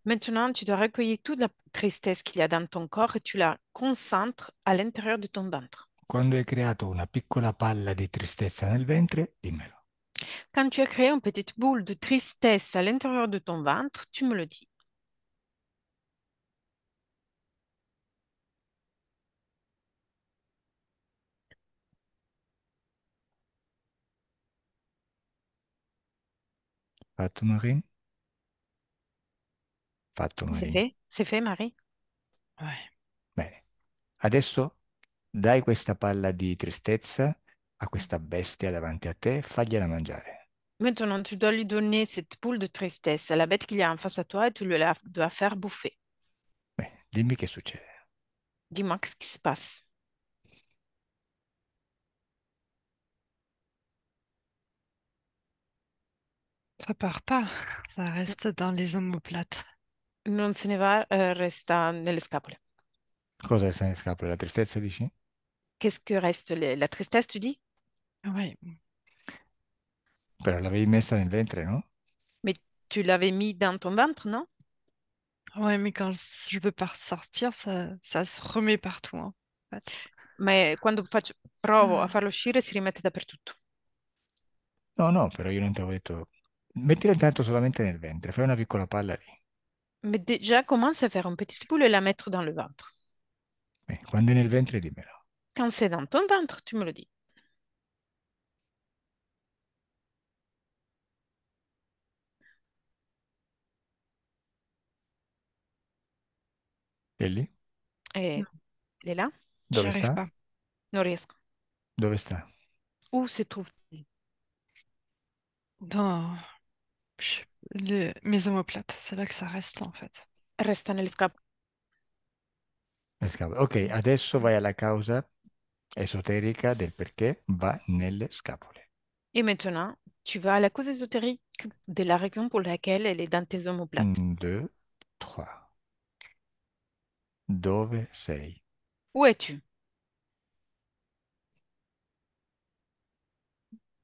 Maintenant, tu dois recueillir toute la tristesse qu'il y a dans ton corps et tu la concentres à l'intérieur de ton ventre. Quando hai creato una piccola palla di tristezza nel ventre, dimmelo. Quand tu as créé une petite boule de tristesse à l'intérieur de ton ventre, tu me le dis. Fatto, Marine? Fatto, Marine. C'est fait, Marie. Ouais. Bene. Adesso dai questa palla di tristezza a questa bestia davanti a te, fagliela mangiare. Maintenant, tu dois lui donner cette boule de tristesse à la bête qu'il y a en face à toi et tu lui la dois faire bouffer. Bene, dimmi che succede. Dis-moi, qu'est-ce qui se passe? Ça part pas, ça reste dans les omoplates. Non se ne va, resta nelle scapole. Cosa sta nelle scapole? La tristezza, dici? Qu'est-ce que reste? La tristesse, tu dis? Ouais. Però l'avevi messa nel ventre, no? Mais tu l'avais mis dans ton ventre, non? Ouais, mais quand je veux pas ressortir, ça se remet partout, hein, en fait. Ma quando provo a Ah. farlo uscire si rimette dappertutto. No, no, però io non ti avevo detto... Mettila intanto solamente nel ventre, fai una piccola palla lì. Mais déjà, commence à faire une petite boule et la mettre dans le ventre. Bene, quando è nel ventre dimmelo. Quand c'est dans ton ventre, tu me le dis. È lì? E Non, è là? j'y Dove arrive sta? pas. Non riesco. Dove sta? Où se trouve-t-il? Dans mes omoplates, c'est là que ça reste en fait. Resta nelle scapole. Ok, adesso vai alla causa esoterica del perché va nelle scapole. Et maintenant, tu vas à la cause ésotérique de la raison pour laquelle elle est dans tes omoplates. 1, 2, 3. Dove sei? Où es-tu?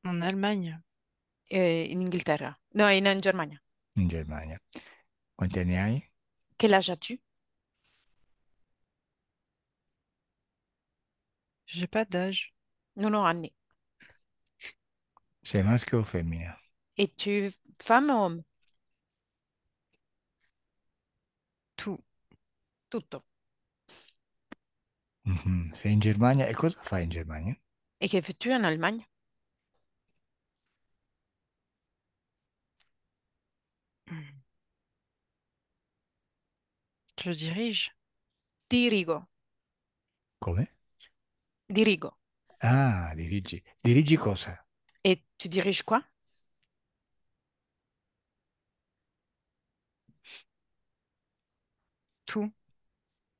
En Allemagne, In Inghilterra. No, in Germania. In Germania. Quanti anni hai? Quel âge as-tu? j'ai pas d'âge. Non ho anni. Sei maschio o femmina? Es-tu femme o homme? Tout. Tutto. Mhm. Sei in Germania e cosa fai in Germania? Et que fais-tu en Allemagne? Hmm. Je dirige. Dirigo. Come? Dirigo. Ah, dirigi. Dirigi cosa? Et tu diriges quoi? Tout.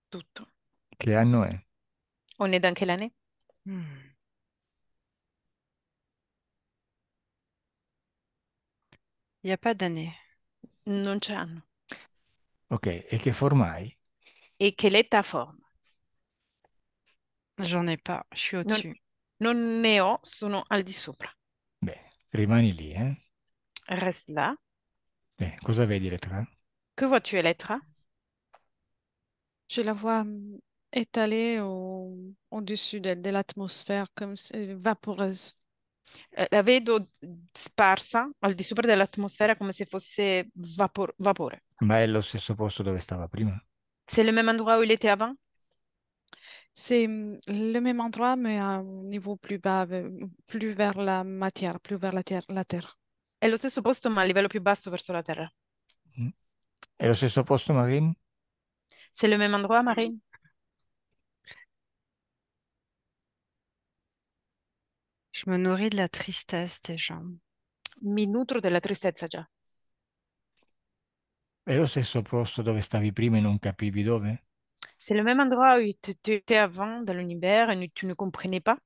Tutto. Che anno è? On est dans quelle année? Hmm. Il n'y a pas d'année. Non c'è anno. Ok, e che forma hai? Et quelle est ta forme? J'en ai pas. Je suis Non, au-dessus. non ne ho, sono al di sopra. Bene, rimani lì, eh? Reste là. Bene, cosa vedi, Elettra? Que vois-tu, Elettra? Je la vois étalée au-dessus de l'atmosphère, comme vaporeuse. La vedo sparsa al di sopra dell'atmosfera come se fosse vapore. Ma è lo stesso posto dove stava prima? C'est le même endroit où il était avant? C'est le même endroit, mais à un niveau plus bas, plus vers la matière, plus vers la terre. È lo stesso posto ma a livello più basso verso la terra. Mm. È lo stesso posto, Marin? C'est le même endroit, Marine? Je me nourris de la tristesse des gens. Mi nutro della tristezza già. È lo stesso posto dove stavi prima e non capivi dove? C'est le même endroit où tu étais avant dans l'univers et tu ne comprenais pas?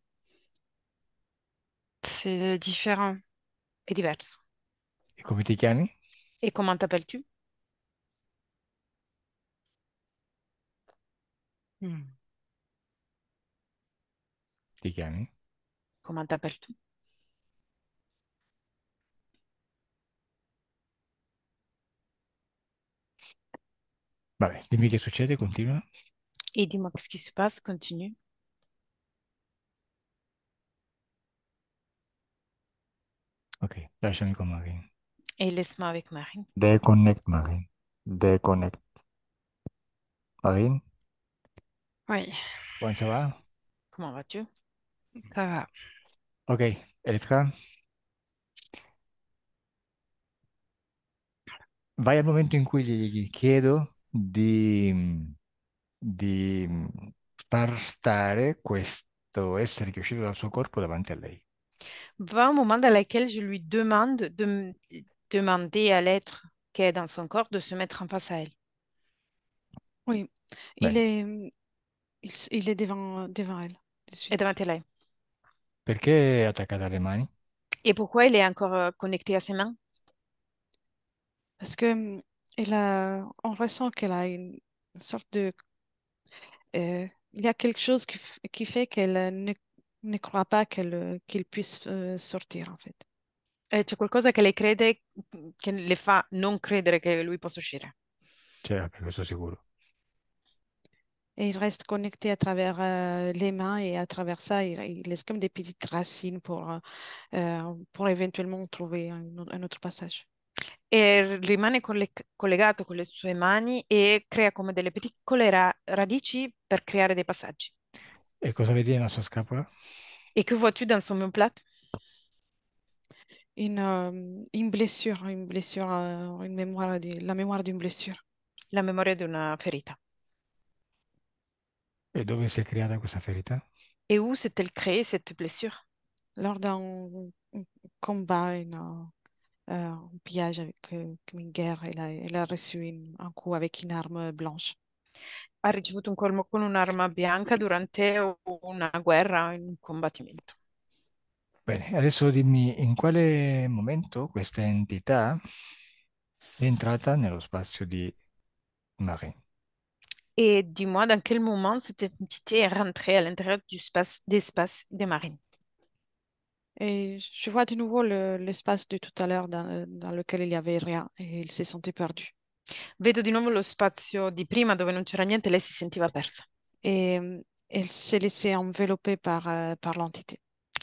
C'est différent. È diverso. E come ti chiami? Et comment t'appelles-tu? Hmm. Ti chiami? Comment t'appelles-tu? Vabbè, dimmi che succede, continua. Et dis-moi qu'est-ce qui se passe, continue. Ok, lasciami con Marin. Et laisse-moi avec Marine. Deconnect, Marin. Deconnect. Marin, Oui, come ça va? Comment vas-tu? ça va. Ok, Elettra, vai al momento in cui gli chiedo di far stare questo essere che è uscito dal suo corpo davanti a lei. Va un moment dans lequel je lui demande de demander à l'être qui est dans son corps de se mettre en face à elle. Oui, il Bene, est, il est devant elle, dessus. Et davanti a lei. perché è attaccata alle mani? Et pourquoi il est encore connecté à ses mains? Parce que on ressent qu'elle a une sorte de, il y a quelque chose qui fait qu'elle ne croit pas qu'il puisse sortir, en fait. C'è qualcosa che lei crede che le fa non credere che lui possa uscire. Cioè, vabbè, questo sicuro. Et il reste connecté à travers les mains et à travers ça, il laisse comme des petites racines pour éventuellement trouver un autre passage. E rimane collegato con le sue mani e crea come delle piccole radici per creare dei passaggi. E cosa vedi nella sua scapola? Et que vois-tu dans son omoplate? Une blessure, la mémoire d'une blessure. La memoria di una ferita. E dove si è creata questa ferita? Et où s'est-elle créée cette blessure? Lors d'un combat, un pillage avec comme une guerre, elle a reçu un coup avec une arme blanche. Ha ricevuto un colmo con un'arma bianca durante una guerra, in un combattimento. Bene, adesso dimmi in quale momento questa entità è entrata nello spazio di Marie. Et dis-moi dans quel moment cette entité est rentrée à l'intérieur d'espace des marines. Et je vois de nouveau l'espace de tout à l'heure dans lequel il n'y avait rien et il s'est senti perdu. Vedo di nuovo lo spazio di prima dove non c'era niente, lei si sentiva persa. Et elle s'est laissée envelopper par l'entité.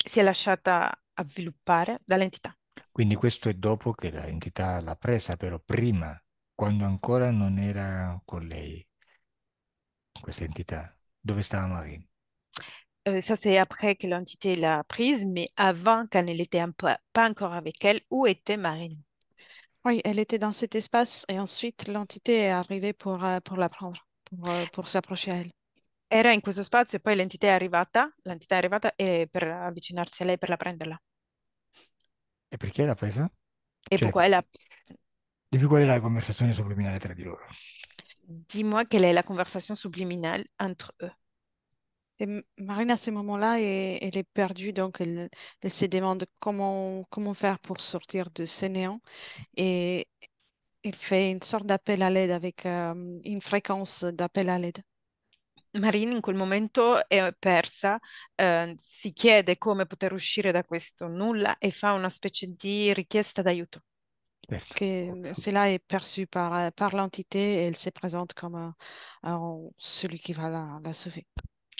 Si è lasciata avviluppare dall'entità. Quindi questo è dopo che l'entità l'ha presa, però prima, quando ancora non era con lei, questa entità, dove stava Marie? Ça, c'est après que l'entité l'a prise, mais avant, quand elle était pas encore avec elle, où était Marine? Oui, elle était dans cet espace et ensuite l'entité est arrivée pour la prendre, pour s'approcher à elle. Era in questo spazio e poi l'entità è arrivata per avvicinarsi a lei per la prenderla. E perché l'ha presa? E Cioè, pourquoi elle a... dimmi qual è la conversazione subliminale tra di loro. Dis-moi quelle est la conversation subliminale entre eux. Et Marine, à ce moment-là, elle est perdue, donc elle se demande comment faire pour sortir de ce néant. Et il fait une sorte d'appel à l'aide avec une fréquence d'appel à l'aide. Marine in quel momento è persa, si chiede come poter uscire da questo nulla e fa una specie di richiesta d'aiuto. Certo. Cela est perçu par l'entité et elle se présente comme celui qui va la sauver.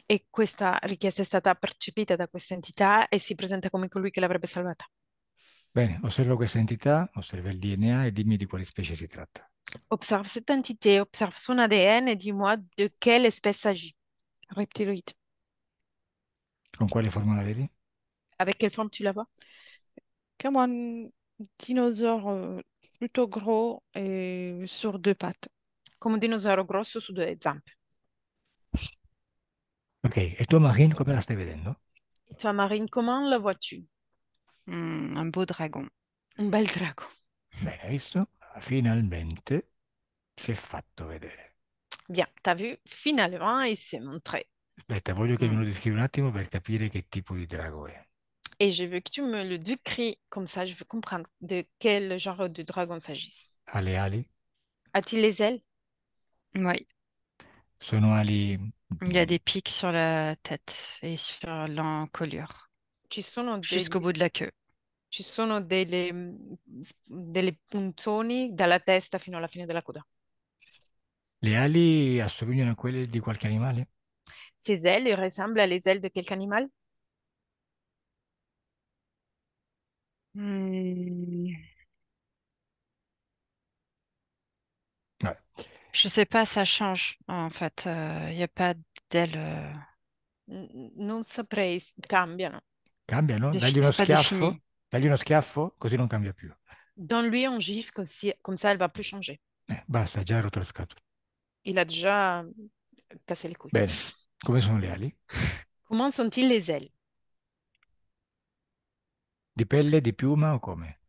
E questa richiesta è stata percepita da questa entità e si presenta come colui che l'avrebbe salvata. Bene, osserva questa entità, osserva il DNA e dimmi di quale specie si tratta. Observe cette entité, observe son ADN et dis-moi de quelle espèce s'agit. Reptiloïde. Con quale forma la vedi? Avec quelle forme tu la vois? Comme un dinosaure plutôt gros et sur deux pattes. Come un dinosauro grosso su due zampe. Ok, e tu Marine come la stai vedendo? Et toi, Marine, comment la vois-tu? Un beau dragon. Un bel drago. Bene, hai visto? Finalmente si è fatto vedere. Bien, t'as vu, finalement, il s'est montré. Aspetta, voglio che me Mm. lo descrivi un attimo per capire che tipo di drago è. Et je veux que tu me le décris comme ça, je veux comprendre de quel genre de dragon il s'agisse. Ha le ali? A-t-il les ailes? Oui, Sono ali... il y a des pics sur la tête et sur l'encolure, Ci sono jusqu'au degli, bout de la queue. ci sono delle puntoni dalla testa fino alla fine della coda. Le ali assomigliano a quelle di qualche animale? Ses ailes ils ressemblent à les ailes de quelque animal? Hmm, No. Je sais pas, ça change en fait. Il n'y a pas d'ailes. Non saprei, cambiano. Cambiano? C'est pas défini. Dagli uno schiaffo, così non cambia più. Dans lui, on gifle comme ça, elle va plus changer. Basta, ha già rotto le scatole. Il a déjà cassé les couilles. Bene, come sono le ali? Comment sont-ils les ailes? Di pelle, di piuma o come?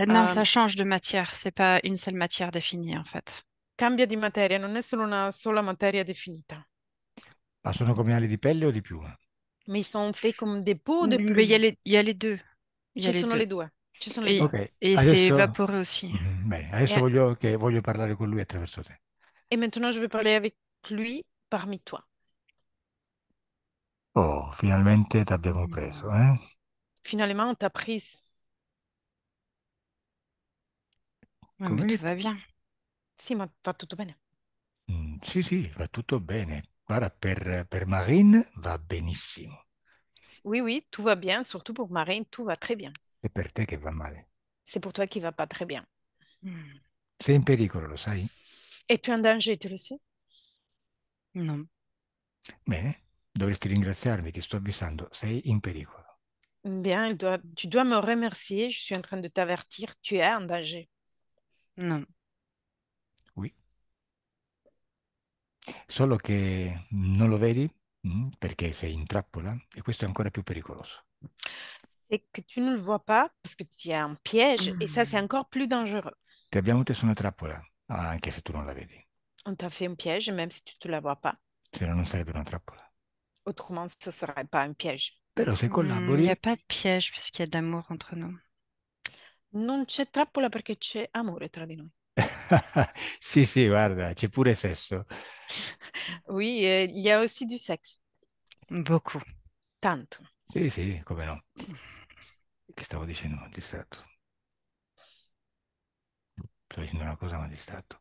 Non, Euh, ça change de matière. C'est pas une seule matière définie en fait. cambia di materia, non è solo una sola materia definita, Ma sono come ali di pelle o di piuma? mais ils sont faits comme des peaux de Mais plume. il y a les deux. Il y a Ci les sono deux. le due. Ci sono le due. Et, Ok, et c'est adesso... vaporeux aussi. Bene, adesso Et, voglio parlare con lui attraverso te. et maintenant, je vais parler avec lui parmi toi. Oh, finalmente ti abbiamo preso, eh? Finalement, on t'a prise. Ouais, mais Come? tout va bien. Sì, ma va tutto bene. Sì, sì, va tutto bene. Guarda, per Marine va benissimo. Oui, oui, tout va bien, surtout pour Marine, tout va très bien. È per te che va male. C'est pour toi qui va pas très bien. Hmm. Sei in pericolo, lo sai? Et tu es en danger, tu le sais? Non. Bene, dovresti ringraziarmi, ti sto avvisando, sei in pericolo. Bien, tu dois me remercier. Je suis en train de t'avertir. Tu es en danger. Non. Oui. Solo che non lo vedi perché sei in trappola e questo è ancora più pericoloso. C'est que tu ne le vois pas parce que tu es un piège et ça, c'est Mm. encore plus dangereux. Ti abbiamo messo una trappola, anche se tu non la vedi, On t'a fait un piège même si tu ne la vois pas. se no non sarebbe una trappola. Autrement, ce ne serait pas un piège. Però se Il n'y collabori, a pas de piège puisqu'il y a de l'amour entre nous. Non c'è trappola perché c'è amore tra di noi. sì, sì, guarda, c'è pure sesso. Oui, il y a aussi du sexe. Beaucoup. Tanto. Sì, sì, come no. Che stavo dicendo? Distratto. Sto dicendo una cosa, ma distratto.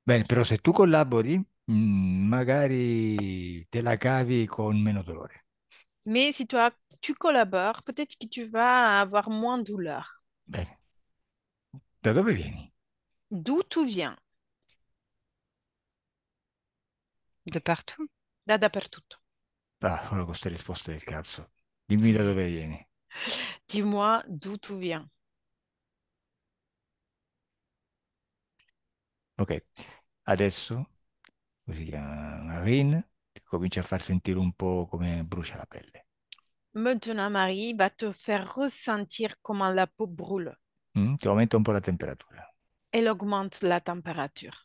Bene, però se tu collabori, magari te la cavi con meno dolore. Mais si toi, tu collabores, peut-être que tu vas avoir moins de douleur. Bene, da dove vieni? D'où tu viens? De partout. Da dappertutto. Ah, ora con queste risposte del cazzo. Dimmi da dove vieni. Dis-moi d'où tu viens. Ok, adesso, così si chiama Marine, ti comincia a far sentire un po' come brucia la pelle. Maintenant, Marie va te faire ressentir comment la peau brûle. Ti aumenta un po' la temperatura. Elle augmente la température.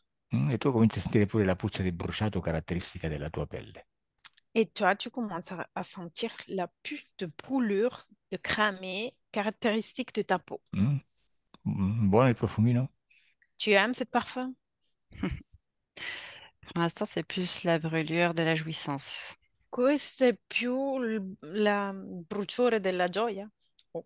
E tu cominci a sentire pure la puzza di bruciato caratteristica della tua pelle. Et toi, tu commences à sentir la puce de brûlure, de cramé, caractéristique de ta peau. Mm? Buono il profumino? Tu aimes ce parfum? Pour l'instant, c'est plus la brûlure de la jouissance. Questo è più la bruciore della gioia o,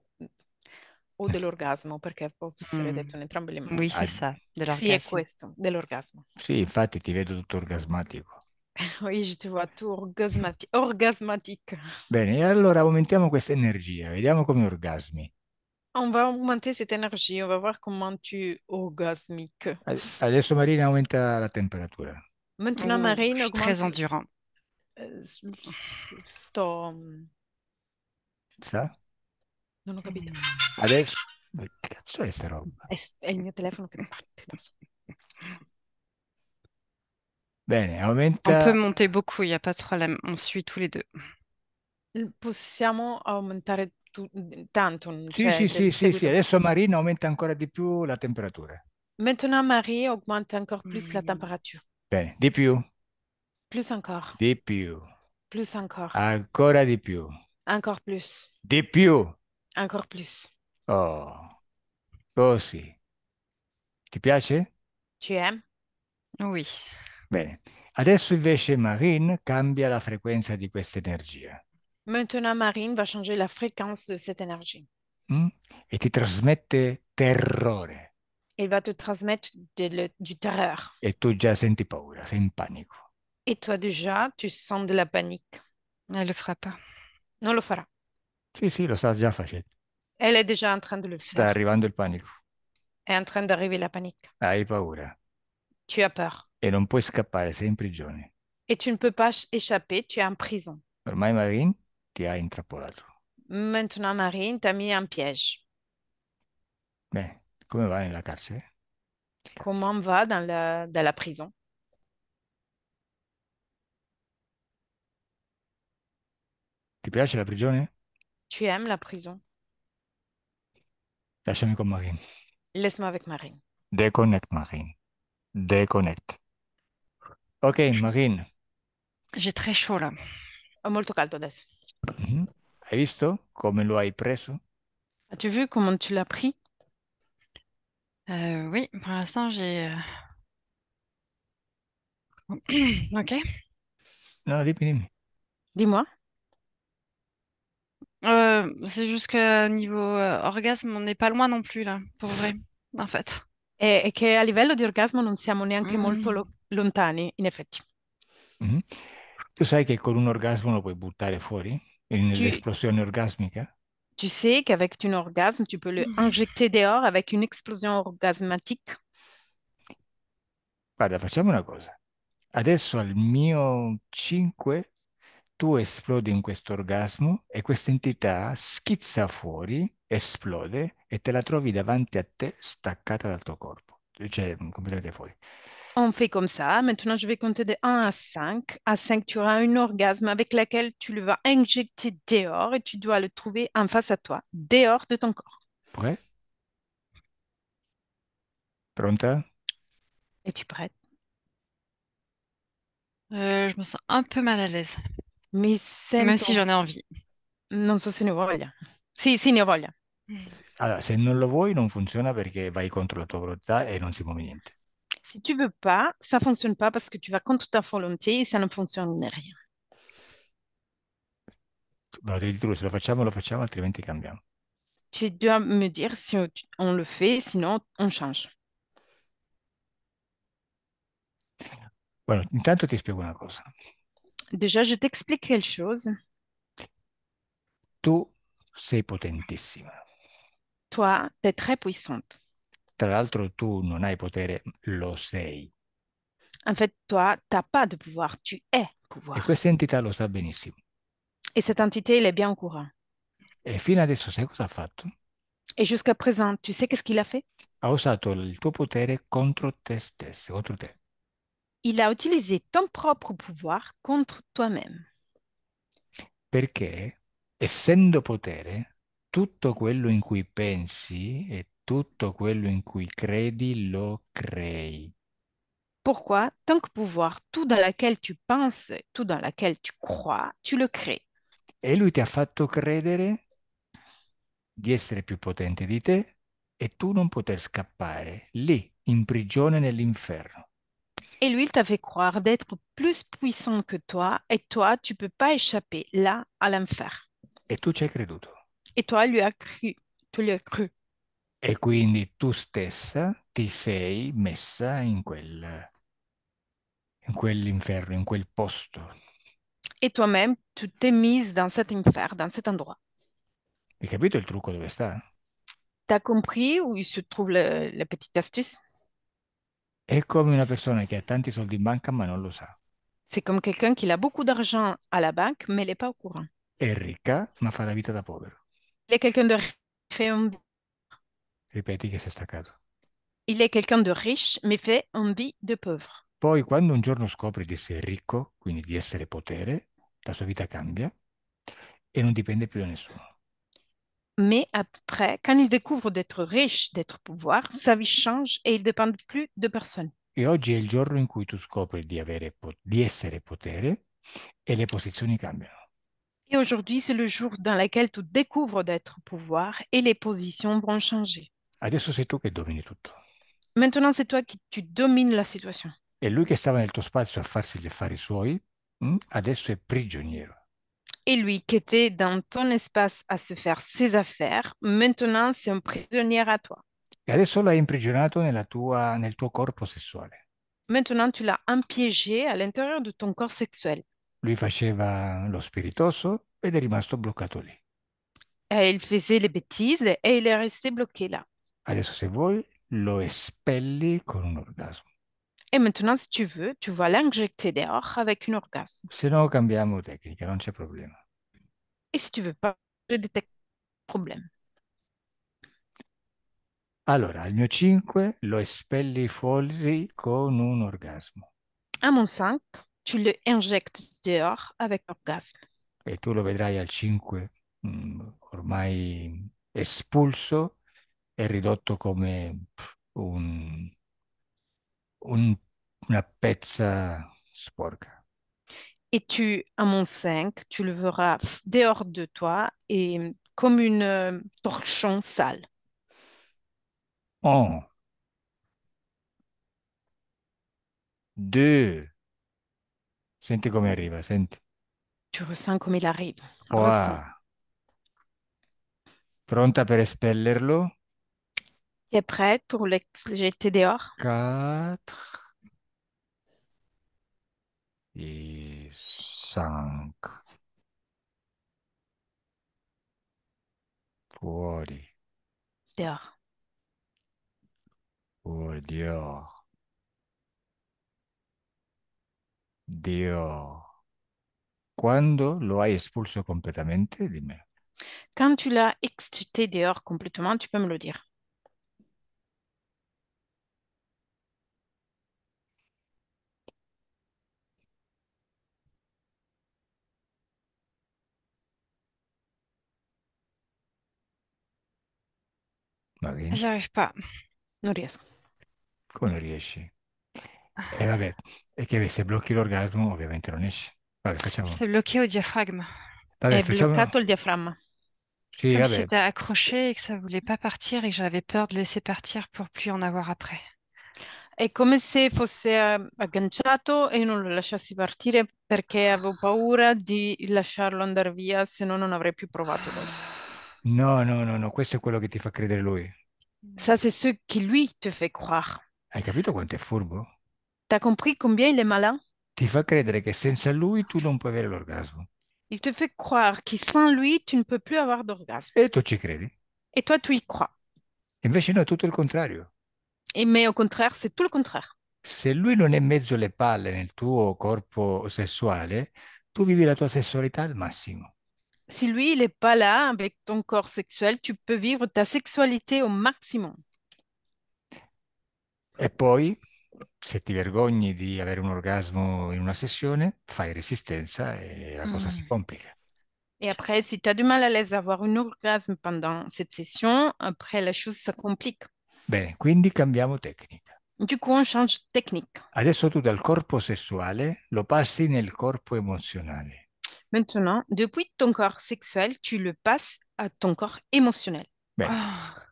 o dell'orgasmo, perché può essere Mm. detto in entrambi i Oui, modi. c'est ça, de Sì, è l'orgasme. questo, dell'orgasmo. Sì, infatti ti vedo tutto orgasmatico. Oui, je te vois tout orgasmatique. Bene, e allora aumentiamo questa energia, vediamo come orgasmi. On va augmenter cette énergie, on va voir comment tu orgasmiques. Adesso Marina aumenta la temperatura. Maintenant, Oh, je Marine suis très augmente. endurant. eh, sto. Sa? Non ho capito. Adesso... Che cazzo è sta roba? È il mio telefono che parte da solo. Bene, On peut aumenta... monter beaucoup, il n'y a pas de problème. On suit tous les deux. Possiamo aumentare tanto, Sì, cioè sì, del sì, sì, sì, seguito. adesso Marina aumenta ancora di più la temperatura. Maintenant, Marie augmente encore plus la Mm. température. Bene, di più, Plus encore, di più, plus encore, ancora di più, encore plus, di più. encore plus. Oh, così. Ti piace? Tu aimes? Oui. Bene. Adesso invece Marine cambia la frequenza di questa energia, Maintenant, Marine va changer la fréquence de cette énergie. mm? E ti trasmette terrore Il va te transmettre du terreur. e tu già senti paura, sei in panico. Et toi déjà, tu sens de la panique. Elle le fera pas. Non lo farà. Sì, sì, lo sta già facendo. Elle est déjà en train de le Sta faire. arrivando il panico. È en train d'arriver la panique. Hai paura Tu as peur. e non puoi scappare, sei in prigione. Et tu ne peux pas échapper, tu es en prison. Ormai Marine ti ha intrappolato. Maintenant, Marine t'a mis un piège. Bene, come va nella carcere? Il cazzo. Comment va dans la prison? Ti piace la prigione? Tu aimes la prison? Lasciami con Marine. Laisse-moi avec Marine. Deconnect, Marine. Deconnect. Ok, Marine. J'ai très chaud là. Ho molto caldo adesso. Mhm. Hai visto come lo hai preso? As-tu vu comment tu l'as pris? Oui, pour l'instant, j'ai... Ok. No, dimmi, dimmi. Dis-moi. C'est juste que niveau orgasme, on n'est pas loin non plus là, pour vrai, en fait. È che a livello di orgasmo non siamo neanche molto Mm. lontani, in effetti. Mhm. Tu sai che con un orgasmo lo puoi buttare fuori Tu, nell'esplosione orgasmica? tu sais qu'avec un orgasme, tu peux le injecter dehors avec une explosion orgasmatique. Guarda, facciamo una cosa. Adesso al mio 5 tu esplodi in questo orgasmo e questa entità schizza fuori, esplode e te la trovi davanti a te staccata dal tuo corpo, cioè completamente fuori. On fait comme ça. Maintenant, je vais compter de 1 à 5. À 5, tu auras un orgasme avec lequel tu le vas injecter dehors et tu dois le trouver en face à toi, dehors de ton corps. Prêt? Pronta? Es-tu prête? Je me sens un peu mal à l'aise, Mi même si sento... j'en ai envie. Non so se ne ho voglia. Sì, sì, ne ho voglia. Allora, se non lo vuoi non funziona perché vai contro la tua volontà e non si muove niente. Si tu veux pas, ça fonctionne pas parce que tu vas contre ta volonté et ça ne fonctionne rien. No, devi dire tu, se lo facciamo, altrimenti cambiamo. Tu dois me dire si on le fait, sinon on change. Bueno, intanto ti spiego una cosa. Déjà, je t'explique quelque chose. Tu sei potentissima. Toi, tu es très puissante. Tra l'altro tu non hai potere, lo sei. En fait, toi, tu n'as pas de pouvoir, tu es E pouvoir. questa entità lo sa benissimo. Et cette entité, elle est bien au courant. E fino adesso sai cosa ha fatto? Et jusqu'à présent, tu sais qu'est-ce qu'il a fait? Ha usato il tuo potere contro te stesso, contro te. Il a utilisé ton propre pouvoir contre toi-même. Perché, essendo potere, tutto quello in cui pensi e tutto quello in cui credi lo crei. Pourquoi? Tant que pouvoir, tout dans lequel tu penses, tout dans lequel tu crois, tu le crées. E lui ti ha fatto credere di essere più potente di te e tu non poter scappare lì, in prigione nell'inferno. Et lui, il t'a fait croire d'être plus puissant que toi, et toi, tu peux pas échapper là à l'enfer. E tu ci hai creduto. Et toi, lui as cru. Tu lui as cru. E quindi tu stessa ti sei messa in quell'inferno, in quel posto. Et toi-même, tu t'es mise dans cet enfer, dans cet endroit. Hai capito il trucco dove sta? T'as compris où il se trouve la petite astuce? È come una persona che ha tanti soldi in banca ma non lo sa. C'est comme quelqu'un qui a beaucoup d'argent à la banque, mais il n'est pas au courant. È ricca ma fa la vita da povero. Il est quelqu'un de fait un- Ripeti che sei staccato. Il est quelqu'un de riche, mais fait une vie de pauvre. Poi quando un giorno scopri di essere ricco, quindi di essere potere, la sua vita cambia e non dipende più da nessuno. Mais après, quand il découvre d'être riche, d'être pouvoir, sa vie change et il ne dépend plus de personne. E oggi è il giorno in cui tu scopri di essere potere e le posizioni cambiano. Et aujourd'hui, c'est le jour dans lequel tu découvres d'être pouvoir et les positions vont changer. Adesso sei tu che domini tutto. Maintenant, c'est toi qui tu domines la situation. E lui che stava nel tuo spazio a farsi gli affari suoi, adesso è prigioniero. Et lui qui était dans ton espace à se faire ses affaires, maintenant, c'est un prisonnier à toi. E adesso l'hai imprigionato nel tuo corpo sessuale. Maintenant, tu l'as empiégé à l'intérieur de ton corps sexuel. Lui faceva lo spiritoso ed è rimasto bloccato lì. Et il faisait les bêtises et il est resté bloqué là. Adesso, se vuoi, lo espelli con un orgasmo. Et maintenant, si tu veux, tu vas l'injecter dehors avec un orgasme. Se no, cambiamo tecnica, non c'è problema. Et si tu veux pas, je détecte le problème. Allora, al mio 5 lo espelli fuori con un orgasmo. À mon 5, tu le injectes dehors avec l'orgasme. E tu lo vedrai al 5 ormai espulso e ridotto come un- una pezza sporca. Et à mon 5, tu le verras dehors de toi et comme une torchon sale. Oh, 2. Senti come arriva, senti. Tu ressens comme il arrive. Ressens. 3. Pronta per espellerlo? Tu es prête pour le jeter dehors? 4 e 5. Fuori, Dehors. fuori, Dio. Dio. Quando lo hai espulso completamente, dimmelo. Quand tu l'as excité dehors complètement, tu peux me le dire. Marine, J'y arrive pas. Non riesco. come non riesci? E vabbè, è che se blocchi l'orgasmo ovviamente non esci. Vabbè, facciamo. C'est bloqué au diaphragme. Vabbè, È facciamo. bloccato il diaframma. Sì, Comme si vabbè. c'était accroché et que ça voulait pas partir et que j'avais peur de laisser partir pour plus en avoir après. È come se fosse agganciato e io non lo lasciassi partire perché avevo paura di lasciarlo andare via, se no non avrei più provato dopo. No, no, no, no, questo è quello che ti fa credere lui. Ça, c'est ce qui lui te fait croire. Hai capito quanto è furbo? T'as compris combien il est malin? Ti fa credere che senza lui tu non puoi avere l'orgasmo. Il te fait croire que sans lui, tu ne peux plus avoir d'orgasme. E tu ci credi. Et toi, tu y crois. Invece no, è tutto il contrario. Mais au contraire, c'est tout le contraire. Se lui non è mezzo le palle nel tuo corpo sessuale, tu vivi la tua sessualità al massimo. Si lui, il n'est pas là avec ton corps sexuel, tu peux vivre ta sexualité au maximum. E poi, se ti vergogni di avere un orgasmo in una sessione, fai resistenza e la cosa si Mm. complica. Et après, si tu as du mal à l'aise à avoir un orgasme pendant cette session, après, la chose se complique. Bene, quindi cambiamo tecnica. Du coup, on change de technique. Adesso tu dal corpo sessuale lo passi nel corpo emozionale. Maintenant, depuis ton corps sexuel, tu le passes à ton corps émotionnel. Bene, Oh.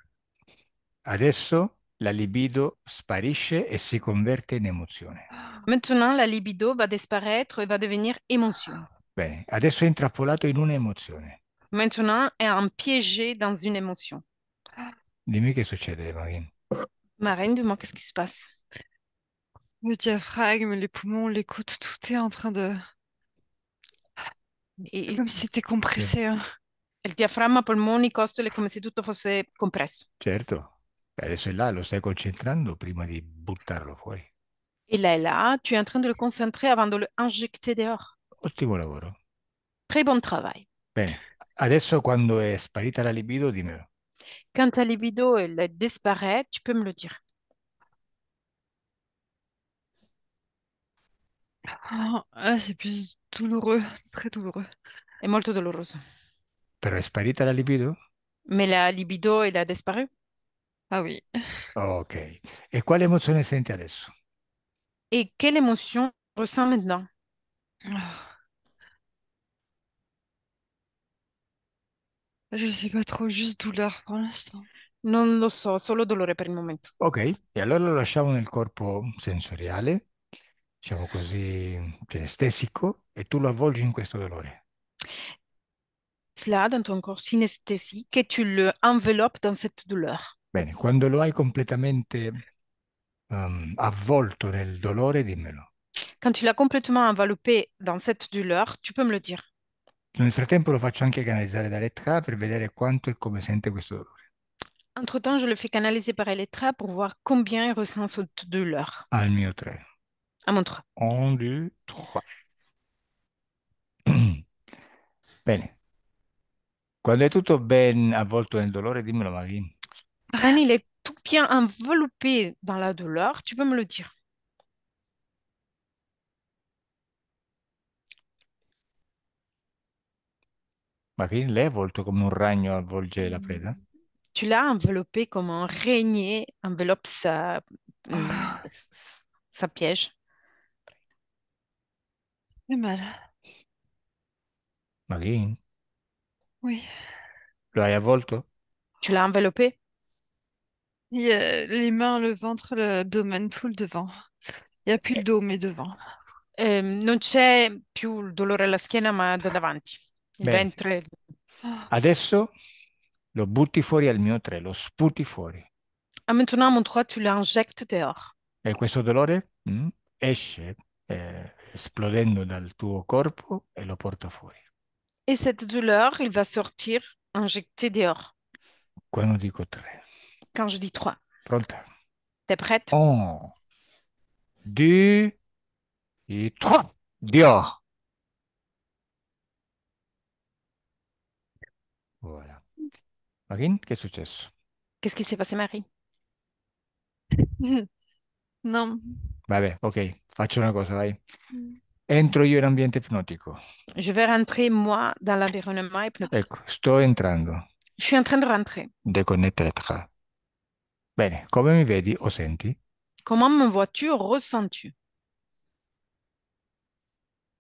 adesso la libido sparisce e si converte in emozione. Maintenant, la libido va disparaître et va devenir émotion. Bene, adesso è intrappolato in un'emozione. Maintenant, est un piégé dans une émotion. Dimmi che succede, Marine. Marine, dis-moi, qu'est-ce qui se passe? Le diaphragme, les poumons, les côtes, tout est en train de... Et Comme si c'était compressé, hein. il diaframma, polmoni, costole, come se tutto fosse compresso. Certo, adesso è là, lo stai concentrando prima di buttarlo fuori. Et là, tu es en train de le concentrer avant de le injecter dehors. Ottimo lavoro. Très bon travail. Bene, adesso quando è sparita la libido, dimmelo. Quand ta libido elle disparaît, tu peux me le dire. Oh, ah, c'est plus douloureux, très douloureux. È molto doloroso. Però è sparita la libido? Mais la libido, elle a disparu. Ah oui. Ok. E quale emozione senti adesso? Et quelle émotion ressens maintenant? Ah. Je sais pas trop, juste douleur pour l'instant. Non lo so, solo dolore per il momento. Ok, e allora lo lasciamo nel corpo sensoriale, diciamo così, kinestesico, e tu lo avvolgi in questo dolore. Cela dans ton corps synesthésique et tu le enveloppes dans cette douleur. Bene, quando lo hai completamente avvolto nel dolore, dimmelo. Quand tu l'as complètement enveloppé dans cette douleur, tu peux me le dire. Nel frattempo lo faccio anche canalizzare da Elettra per vedere quanto e come sente questo dolore. Entre-temps, je le fais canaliser par Elettra pour voir combien il ressent cette douleur. Al mio 3. À mon tour. 1, 2, 3. Bene. Quando è tutto ben avvolto nel dolore, dimmelo, Marie. Quand il est tout bien enveloppé dans la douleur, tu peux me le dire. Marie, lei è avvolto come un ragno avvolge la preda? Tu l'as enveloppé comme un régnier enveloppe Ah, sa piège. fait mal. Marie, Oui. lo hai avvolto? Tu l'as enveloppé? Il y a les mains, le ventre, l'abdomen, tout le devant. Il n'y a plus le dos, mais devant. Non c'è più il dolore alla schiena, ma da davanti. Il Bene. ventre. Ah. Adesso lo butti fuori al mio 3, lo sputi fuori. Ah, maintenant, mon 3, tu l'injectes dehors. E questo dolore esce esplodendo dal tuo corpo e lo porta fuori. Et cette douleur, il va sortir injecté dehors. Quando dico 3. Quand je dis 3. Pronta? T'es prête? 1, 2 et 3. Dehors. Voilà. Marine, che è successo? Qu'est-ce qui s'est passé, Marie? Non. Vabbè, ok, faccio una cosa, vai. Entro io in ambiente ipnotico. Je vais rentrer, moi, dans l'environnement hypnotique. Ecco, sto entrando. Je suis en train de rentrer. Déconnette Elettra. Bene, come mi vedi o senti? Comment me vois-tu, ressens-tu?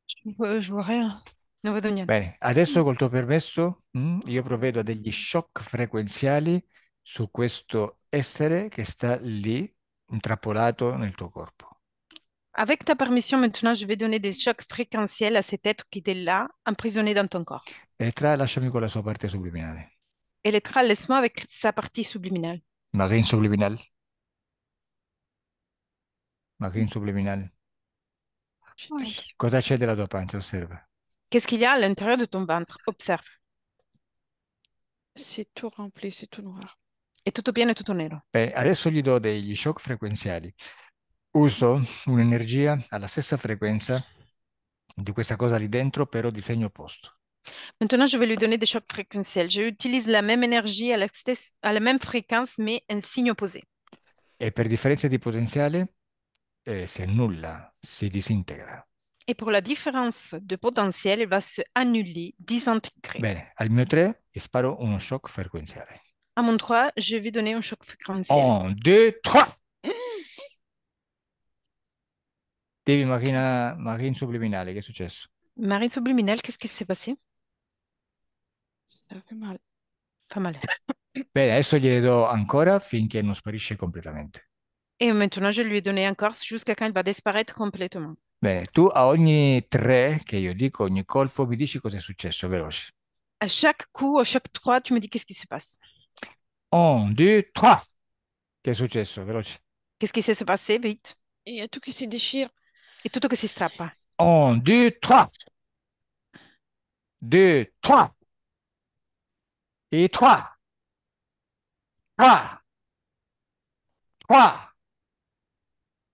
Je vois rien. Non vedo niente. Bene, adesso col tuo permesso, io provvedo a degli shock frequenziali su questo essere che sta lì, intrappolato nel tuo corpo. Avec ta permission, maintenant, je vais donner des chocs fréquentiels à cet être qui est là, emprisonné dans ton corps. Elettra, lasciami con la sua parte subliminale. Elettra, laisse-moi avec sa partie subliminale. Marine subliminal. Marine subliminal. Je Oui. t'entends. Cosa c'è della tua pancia? Osserva. Qu'est-ce qu'il y a à l'intérieur de ton ventre? Observe. C'est tout rempli, c'est tout noir. È tutto pieno e tutto nero. Bene, adesso gli do degli shock frequenziali. Uso un'energia alla stessa frequenza di questa cosa lì dentro, però di segno opposto. Maintenant, je vais lui donner des chocs fréquentiels. J'utilise la même énergie à la même fréquence, mais un signe opposé. E per differenza di potenziale, si annulla, si disintegra. Et pour la différence de potentiel, il va se annuler, désintégrer. Bene, al mio 3 gli sparo uno shock frequenziale. À mon 3, je vais donner un choc fréquentiel. 1, 2, 3! Devi Marine subliminale, che è successo? Marine subliminale, qu'est-ce qui s'est passé? Ça fait mal. Pas mal. Bene, adesso gliele do ancora finché non sparisce completamente. Et maintenant, je lui ai donné encore jusqu'à quand il va disparaître complètement. Bene, tu a ogni 3 che io dico, ogni colpo, mi dici cosa è successo, veloce. À chaque coup, à chaque 3, tu me dis qu'est-ce qui se passe. 1, 2, 3! Che è successo, veloce. Qu'est-ce qui s'est passé? Vite. Il y a tout qui se déchire. Et tutto che si strappa. 1, 2, 3! 2, 3! Et 3! 3! 3!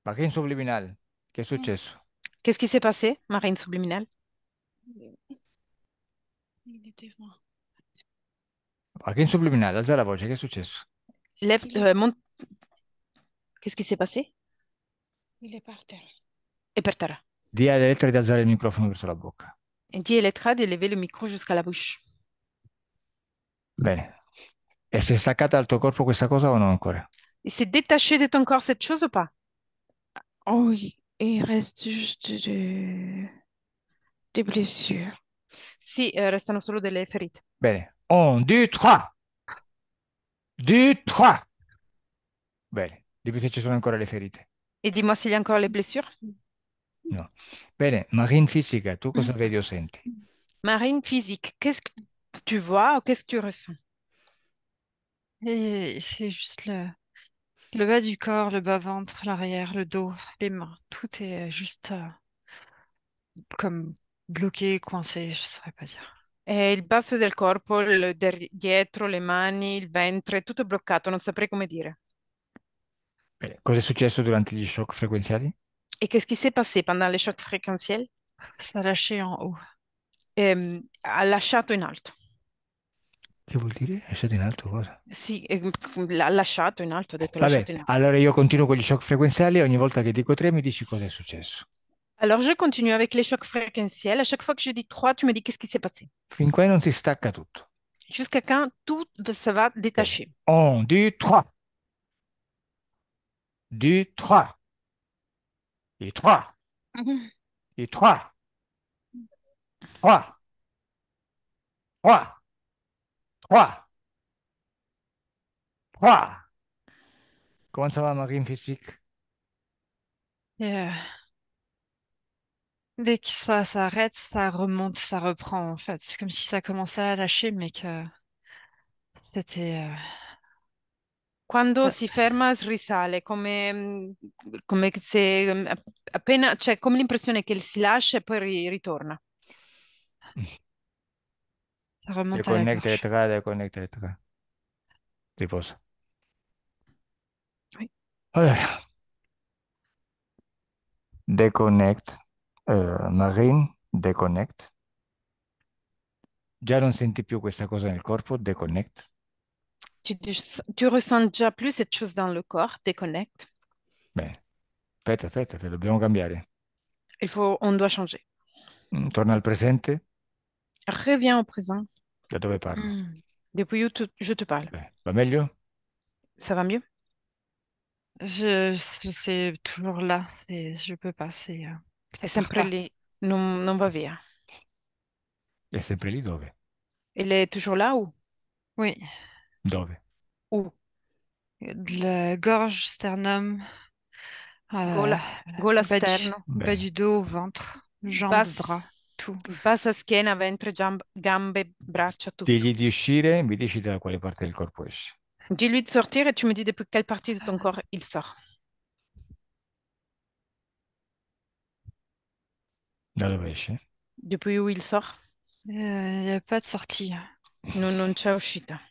Marine subliminale, che è successo? Qu'est-ce qui s'est passé, Marine subliminale? Il est devant. Marine subliminale, alza la voce, che è successo? Lève, Il est, monte. Qu'est-ce qui s'est passé? il est par terre. Et per terra. Di ad Elettra di alzare il microfono verso la bocca. Et dis à Elettra de lever le micro jusqu'à la bouche. Bene. E si è staccata dal tuo corpo questa cosa o no ancora? Il s'est détaché de ton corps cette chose ou pas? Oh oui, et il reste juste des blessures. Si, restano solo delle ferite. Bene. 1, 2, 3! 2, 3! Bene. Dimmi se ci sono ancora le ferite. Et dis-moi s'il y a encore les blessures. No. Bene. Marine fisica, tu cosa vedi o senti? Marine physique, qu'est-ce que tu vois ou qu'est-ce que tu ressens? Et c'est juste le bas du corps, le bas-ventre, l'arrière, le dos, les mains. Tout est juste comme bloqué, coincé, je saurais pas dire. Il basso del corpo, dietro, le mani, il ventre, tutto è bloccato, non saprei come dire. Bene. Cosa è successo durante gli shock frequenziali? Et qu'est-ce qui s'est passé pendant les chocs fréquentiels? Ça a lâché en haut. Ha lasciato in alto. Che vuol dire? È stato in alto cosa? Sì, l'ha lasciato in alto, ha detto Vabbè, lasciato in alto. allora io continuo con gli shock frequenziali e ogni volta che dico 3 mi dici cosa è successo. Alors, je continue avec les chocs fréquentiels. À chaque fois que je dis 3, tu me dis qu'est-ce qui s'est passé. Fin qua non si stacca tutto. Jusqu'à quand tout ça va Bene. détacher. 1, 2, 3. 2, 3. Et 3. Et 3. 3. 3. 3. 3. Comment ça va, Marine Physique? Et dès que ça s'arrête, ça remonte, ça reprend en fait. C'est comme si ça commençait à lâcher, mais que c'était... Quando ouais, si ferma, risale, come se appena, cioè come l'impressione che si lascia e poi ritorna. ça remonte à la Déconnecte gorge. elettrica, déconnecte elettrica. Riposa. Oui. Allora. Déconnecte. Marine, déconnecte. Già non senti più questa cosa nel corpo, déconnecte. Tu ressens déjà plus cette chose dans le corps, déconnecte. Bene. Aspetta, dobbiamo cambiare. On doit changer. Torna al presente, Reviens au présent. da dove parlo? Mm. Depuis où je te parle. Beh, va meglio? Ça va mieux? C'est toujours là. Je peux pas. È Ça part sempre pas. lì, non va via. È sempre lì dove? Il est toujours là ou? Oui. Dove? Où? La gorge, sternum, Gola, gola sterno, bas Bene. du dos, ventre, jambes, bras, bas- tout. bassa schiena, ventre, gambe, braccia, tutto. Digli di uscire, mi dici da quale parte del corpo esce. Dis-lui de sortir et tu me dis depuis quelle partie de ton corps il sort. Da dove esce? Depuis où il sort? Il n'y a pas de sortie. Non c'è uscita.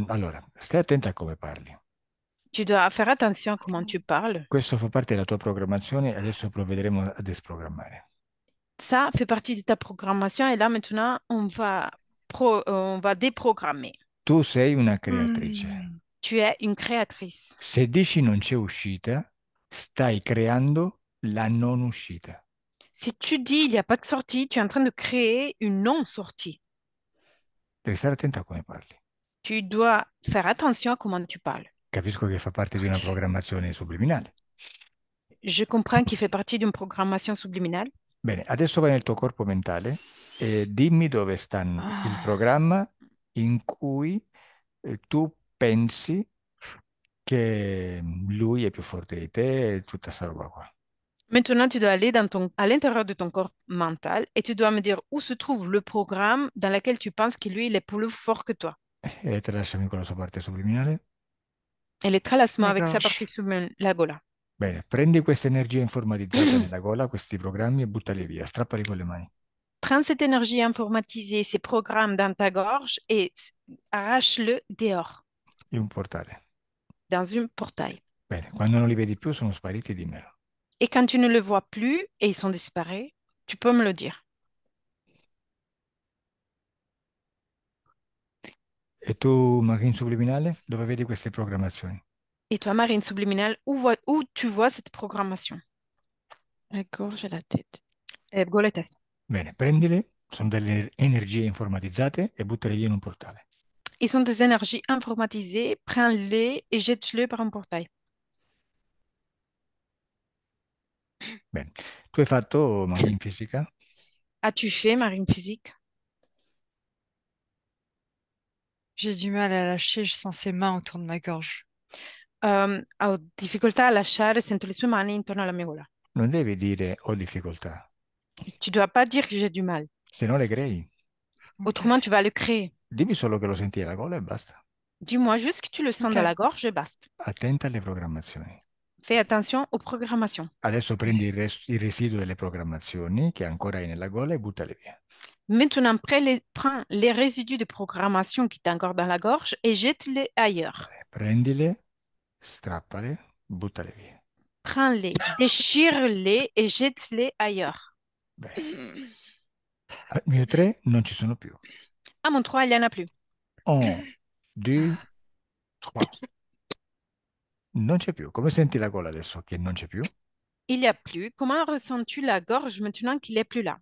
Allora, stai attenta a come parli. Tu dois faire attention à comment tu parles. Questo fa parte della tua programmazione e adesso provvederemo a desprogrammare. Ça fait partie de ta programmation et là maintenant on va déprogrammer. Tu sei una creatrice. Hmm. Tu es une créatrice. Se dici non c'è uscita, stai creando la non uscita. Si tu dis il n'y a pas de sortie, tu es en train de créer une non-sortie. Devi stare attenta a come parli. Tu dois faire attention à comment tu parles. Capisco che fa parte di una Ok. programmazione subliminale. Je comprends qu'il fait partie d'une programmation subliminale. Bene, adesso vai nel tuo corpo mentale e dimmi dove sta il Ah. programma in cui tu pensi che lui è più forte di te e tutta sta roba qua. Maintenant, tu dois aller à l'intérieur de ton corps mental et tu dois me dire où se trouve le programme dans lequel tu penses que lui, il est plus fort que toi. E lasciami con la sua parte subliminale. Et les tralassements La avec sa gorge. partie sous la gola. Bene, prendi questa energia informatizzata nella gola, questi programmi e buttali via, strappali con le mani. Prends cette énergie informatisée, ces programmes dans ta gorge et arrache-le dehors, In un portale. dans un portail. Bene, quando non li vedi più sono spariti, dimmelo. Et quand tu ne le vois plus et ils sont disparus, tu peux me le dire. E tu, Marine subliminale, dove vedi queste programmazioni? Et toi, Marine subliminale, où tu vois cette programmation? La gorge et la tête. Gola e testa. Bene, prendili, sono delle energie informatizzate e buttali via in un portale. Ils sont des énergies informatisées, prends-les et jette-les par un portail. Bene, tu hai fatto Marine fisica? As-tu fait Marine physique? J'ai du mal à lâcher, je sens ses mains autour de ma gorge. Ho difficoltà a lasciare, sento le sue mani intorno alla mia gola. Non devi dire ho difficoltà, Tu dois pas dire que j'ai du mal. se no le crei. Ok. Autrement, tu vas le créer. Dimmi solo che lo senti alla gola e basta. Dis-moi juste que tu le sens Ok. dans la gorge et basta. Attenta alle programmazioni. Fais attention aux programmations. Adesso prendi il residuo delle programmazioni che ancora hai nella gola e buttale via. Maintenant, prends les résidus de programmation qui t'ont encore dans la gorge et jette-les ailleurs. Prendile, strappale, buttale via. Prends-les, déchire-les et jette-les ailleurs. Bene. Al mio 3 non ci sono più. À mon 3, il n'y en a plus. 1, 2, 3. Non c'è più. Come senti la gola adesso che non c'è più? Il n'y a plus. Comment ressens-tu la gorge maintenant qu'il n'est plus là?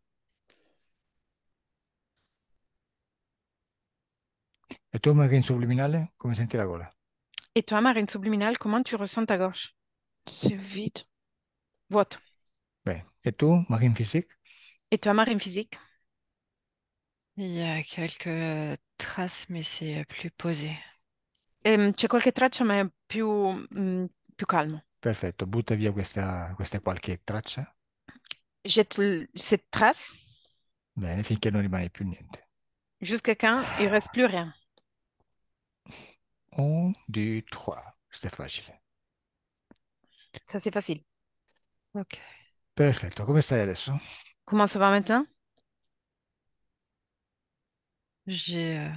E tu, Marine subliminale, come senti la gola? Et toi, Marine subliminale, comment tu ressens ta gorge? C'est vide. Vote. Bene. E tu, Marine physique? Et toi, Marine physique? Il y a quelques traces, mais c'est plus posé. C'è qualche traccia, ma è più calmo. Perfetto, butta via questa qualche traccia. Jette cette trace Bene, finché non rimane più niente. jusqu'à quand il ne reste plus rien. 1, 2, 3. Questo è facile. Ça, c'est facile. Ok. Perfetto, come stai adesso? Comment ça va maintenant? J'ai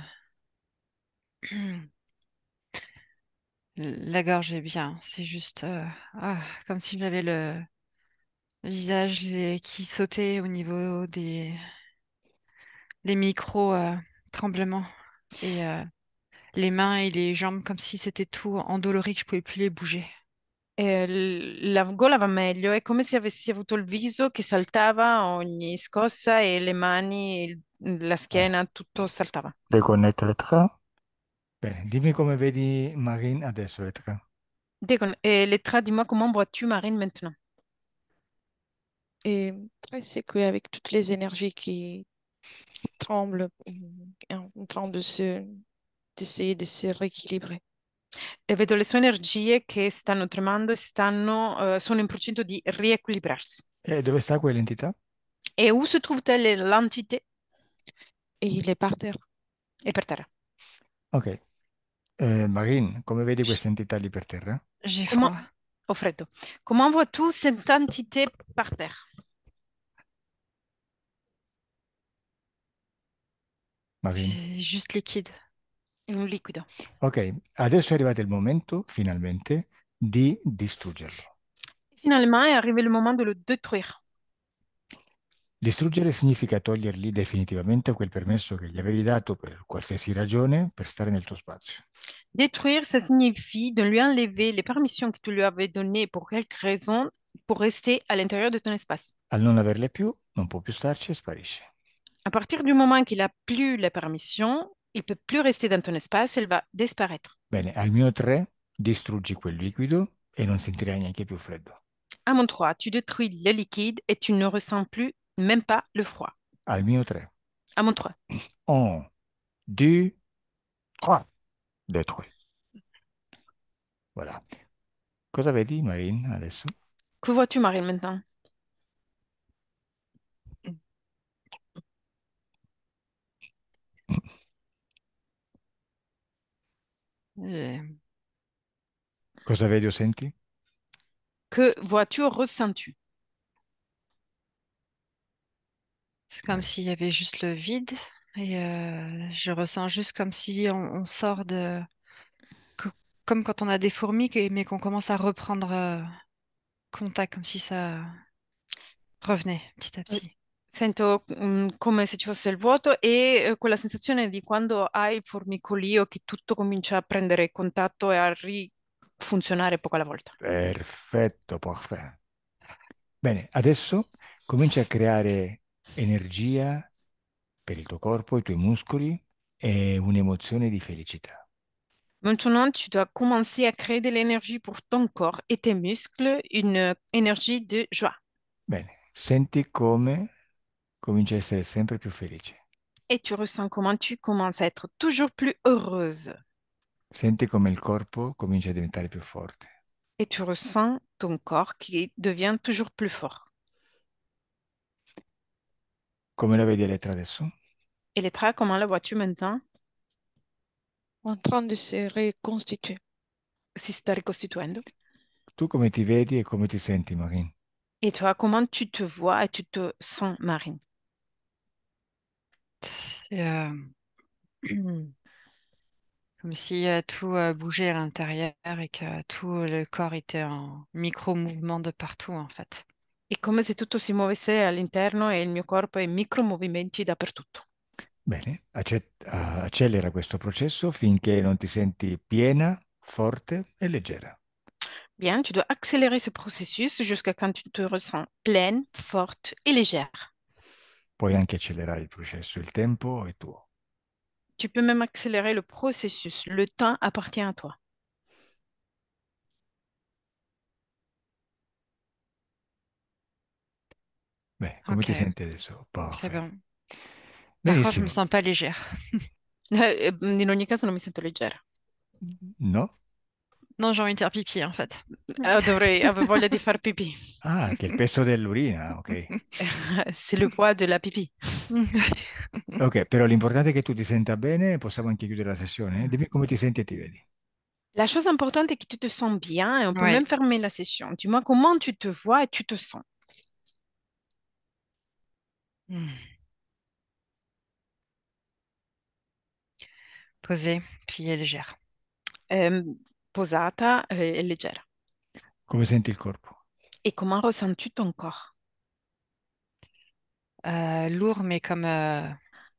la gorge est bien. C'est juste comme si j'avais le visage qui sautait au niveau des les micros tremblements et les mains et les jambes comme si c'était tout endolori que je pouvais plus les bouger. La gola va meglio, è come se avessi avuto il viso che saltava a ogni scossa e le mani, la schiena, tutto saltava. Riconnette le tre. Bene, dimmi come vedi Marine adesso le tre. Et Lettra, dis-moi comment bois-tu, Marine, maintenant? Et très secoué avec toutes les énergies qui tremblent en train d'essayer de se rééquilibrer. E vedo le sue energie che stanno tremando e sono in procinto di riequilibrarsi. E dove sta quell'entità? Et où se trouve-t-elle l'entité? Et il est par terre. È per terra. Ok. Marin, come vedi questa entità lì per terra? J'ai Comment... froid. Au freddo. Comment vois-tu cette entité par terre? Marin. C'est juste liquide. Un liquido. Ok, adesso è arrivato il momento, finalmente, di distruggerlo. Finalement è arrivé le moment de le détruire. Distruggere significa togliergli definitivamente quel permesso che gli avevi dato per qualsiasi ragione per stare nel tuo spazio. Détruire, ça signifie de lui enlever les permissions que tu lui avais données pour quelque raison pour rester à l'intérieur de ton espace. Al non averle più, non può più starci e sparisce. À partir du moment qu'il n'a plus la permission, il peut plus rester dans ton espace, elle va disparaître. Bene, al mio 3 distruggi quel liquido e non sentirai neanche più freddo. À mon 3, tu détruis le liquide et tu ne ressens plus même pas le froid. Al mio 3. À mon 3. 1, 2, 3. Détruit. Voilà. Cosa vedi, Marine, adesso? Que vois-tu, Marie, maintenant? Euh, Cosa vedi o senti? Que vois-tu, ressens-tu? C'est comme Bene. s'il y avait juste le vide et je ressens juste comme si on sort co- comme quand on a des fourmis, mais qu'on commence à reprendre contact, comme si ça revenait petit à petit. Sento come se ci fosse il vuoto e quella sensazione di quando hai il formicolio che tutto comincia a prendere contatto e a rifunzionare poco alla volta. Perfetto, perfetto. Bene, adesso cominci a creare energia per il tuo corpo, i tuoi muscoli e un'emozione di felicità. Maintenant, tu dois commencer à créer de l'énergie pour ton corps et tes muscles, une énergie de joie. Bene, senti come cominci a essere sempre più felice. Et tu ressens comment tu commences à être toujours plus heureuse. Senti come il corpo comincia a diventare più forte. Et tu ressens ton corps qui devient toujours plus fort. Come la vedi Elettra adesso? Et l'état, comment la vois-tu maintenant? En train de se reconstituer. Si sta ricostituendo. Tu come ti vedi e come ti senti, Marin? Et toi, comment tu te vois et tu te sens, Marine? C'est comme si tout bougeait à l'intérieur et que tout le corps était en micro-mouvement de partout, en fait. È come se tutto si muovesse all'interno e il mio corpo è in micromovimenti dappertutto. Bene, accelera questo processo finché non ti senti piena, forte e leggera. Bien, tu dois accélérer ce processus jusqu'à quand tu te ressens pleine, forte et légère. Puoi anche accelerare il processo, il tempo è tuo. Tu peux même accélérer le processus. Le temps appartient à toi. Beh, come Ok, ti senti adesso? c'est Parfait. bon. Par contre, je me Benissimo. sens pas légère. In ogni caso non mi sento leggera. No? Non, j'ai envie de faire pipi, en fait. Avevo voglia di far pipì. Ah, che il peso dell'urina, ok. C'est le poids de la pipì. Ok, però l'importante è che tu ti senta bene, possiamo anche chiudere la sessione. Dimmi come ti senti e ti vedi. La chose importante est que tu te sens bien et on peut Ouais. même fermer la session. Dis-moi comment tu te vois et tu te sens. Hmm. Posée, puis légère. Posata e leggera. Come senti il corpo? Et comment ressens-tu ton corps? Lourd, mais comme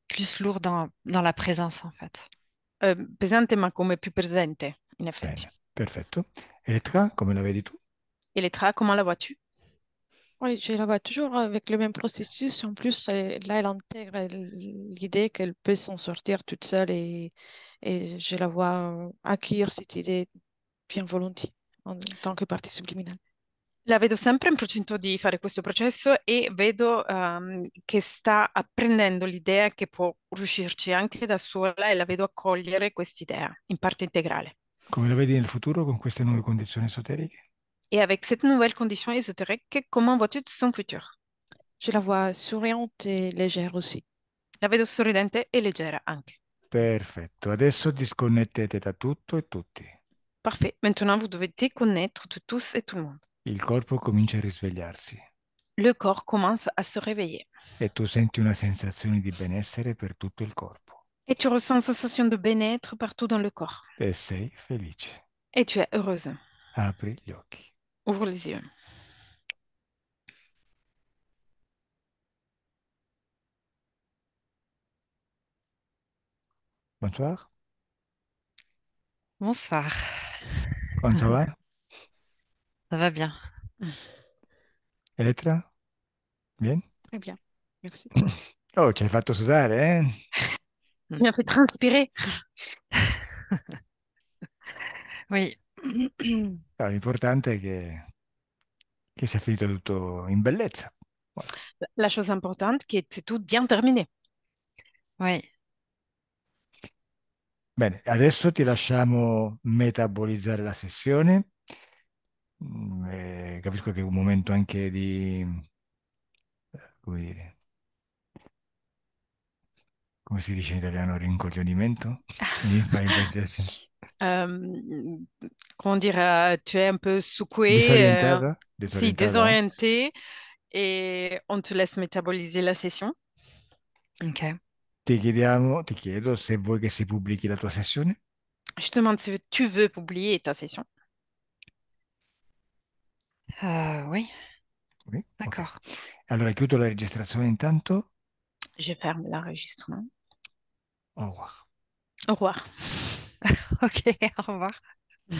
plus lourd dans la présence, en fait. Pesante ma come più presente, in effetti. Bene, perfetto. Elettra, come la vedi tu? Et les traits, comment la vois-tu? Oui, je la vois toujours avec le même processus. En plus, là, elle intègre l'idée qu'elle peut s'en sortir toute seule et je la vois accueillir cette idée bien volontiers. en tant que partie subliminale. La vedo sempre in procinto di fare questo processo e vedo che sta apprendendo l'idea che può riuscirci anche da sola e la vedo accogliere quest'idea in parte integrale. Come lo vedi nel futuro con queste nuove condizioni esoteriche? Et avec cette nouvelle condition ésotérique, comment vois-tu son futur? Je la vois souriante et légère aussi. La vedo sorridente e leggera anche. Perfetto, adesso disconnettete da tutto e tutti. Parfait. Maintenant, vous devez déconnecter de tous et tout le monde. Il corpo comincia a risvegliarsi Le corps commence à se réveiller. e tu senti una sensazione di benessere per tutto il corpo Et tu ressens une sensation de bien-être partout dans le corps. e sei felice. Et tu es heureuse. Apri gli occhi. Ouvre les yeux. Bonsoir, Bonsoir. come ça va? Ça va bien. Elettra? Bien? Très bien, merci. Oh, ci hai fatto sudare, eh? Tu m'as fait transpirer. Oui. No, l'importante è che sia finito tutto in bellezza. Voilà. La chose importante, qui est tout bien terminé. Oui. Bene, adesso ti lasciamo metabolizzare la sessione. Capisco che è un momento anche di, come dire, come si dice in italiano, rincoglionimento? In francese? Euh, Comment dire, tu es un peu secoué, Disorientata? si Disorientata? désorienté, et on te laisse métaboliser la session. Ok. Ti chiedo se vuoi che si pubblichi la tua sessione. Je te demande si tu veux publier ta session. Oui, Oui? Ok. d'accord. Allora chiudo la registrazione intanto. Je ferme l'enregistrement. Au revoir. Au revoir. Ok, au revoir.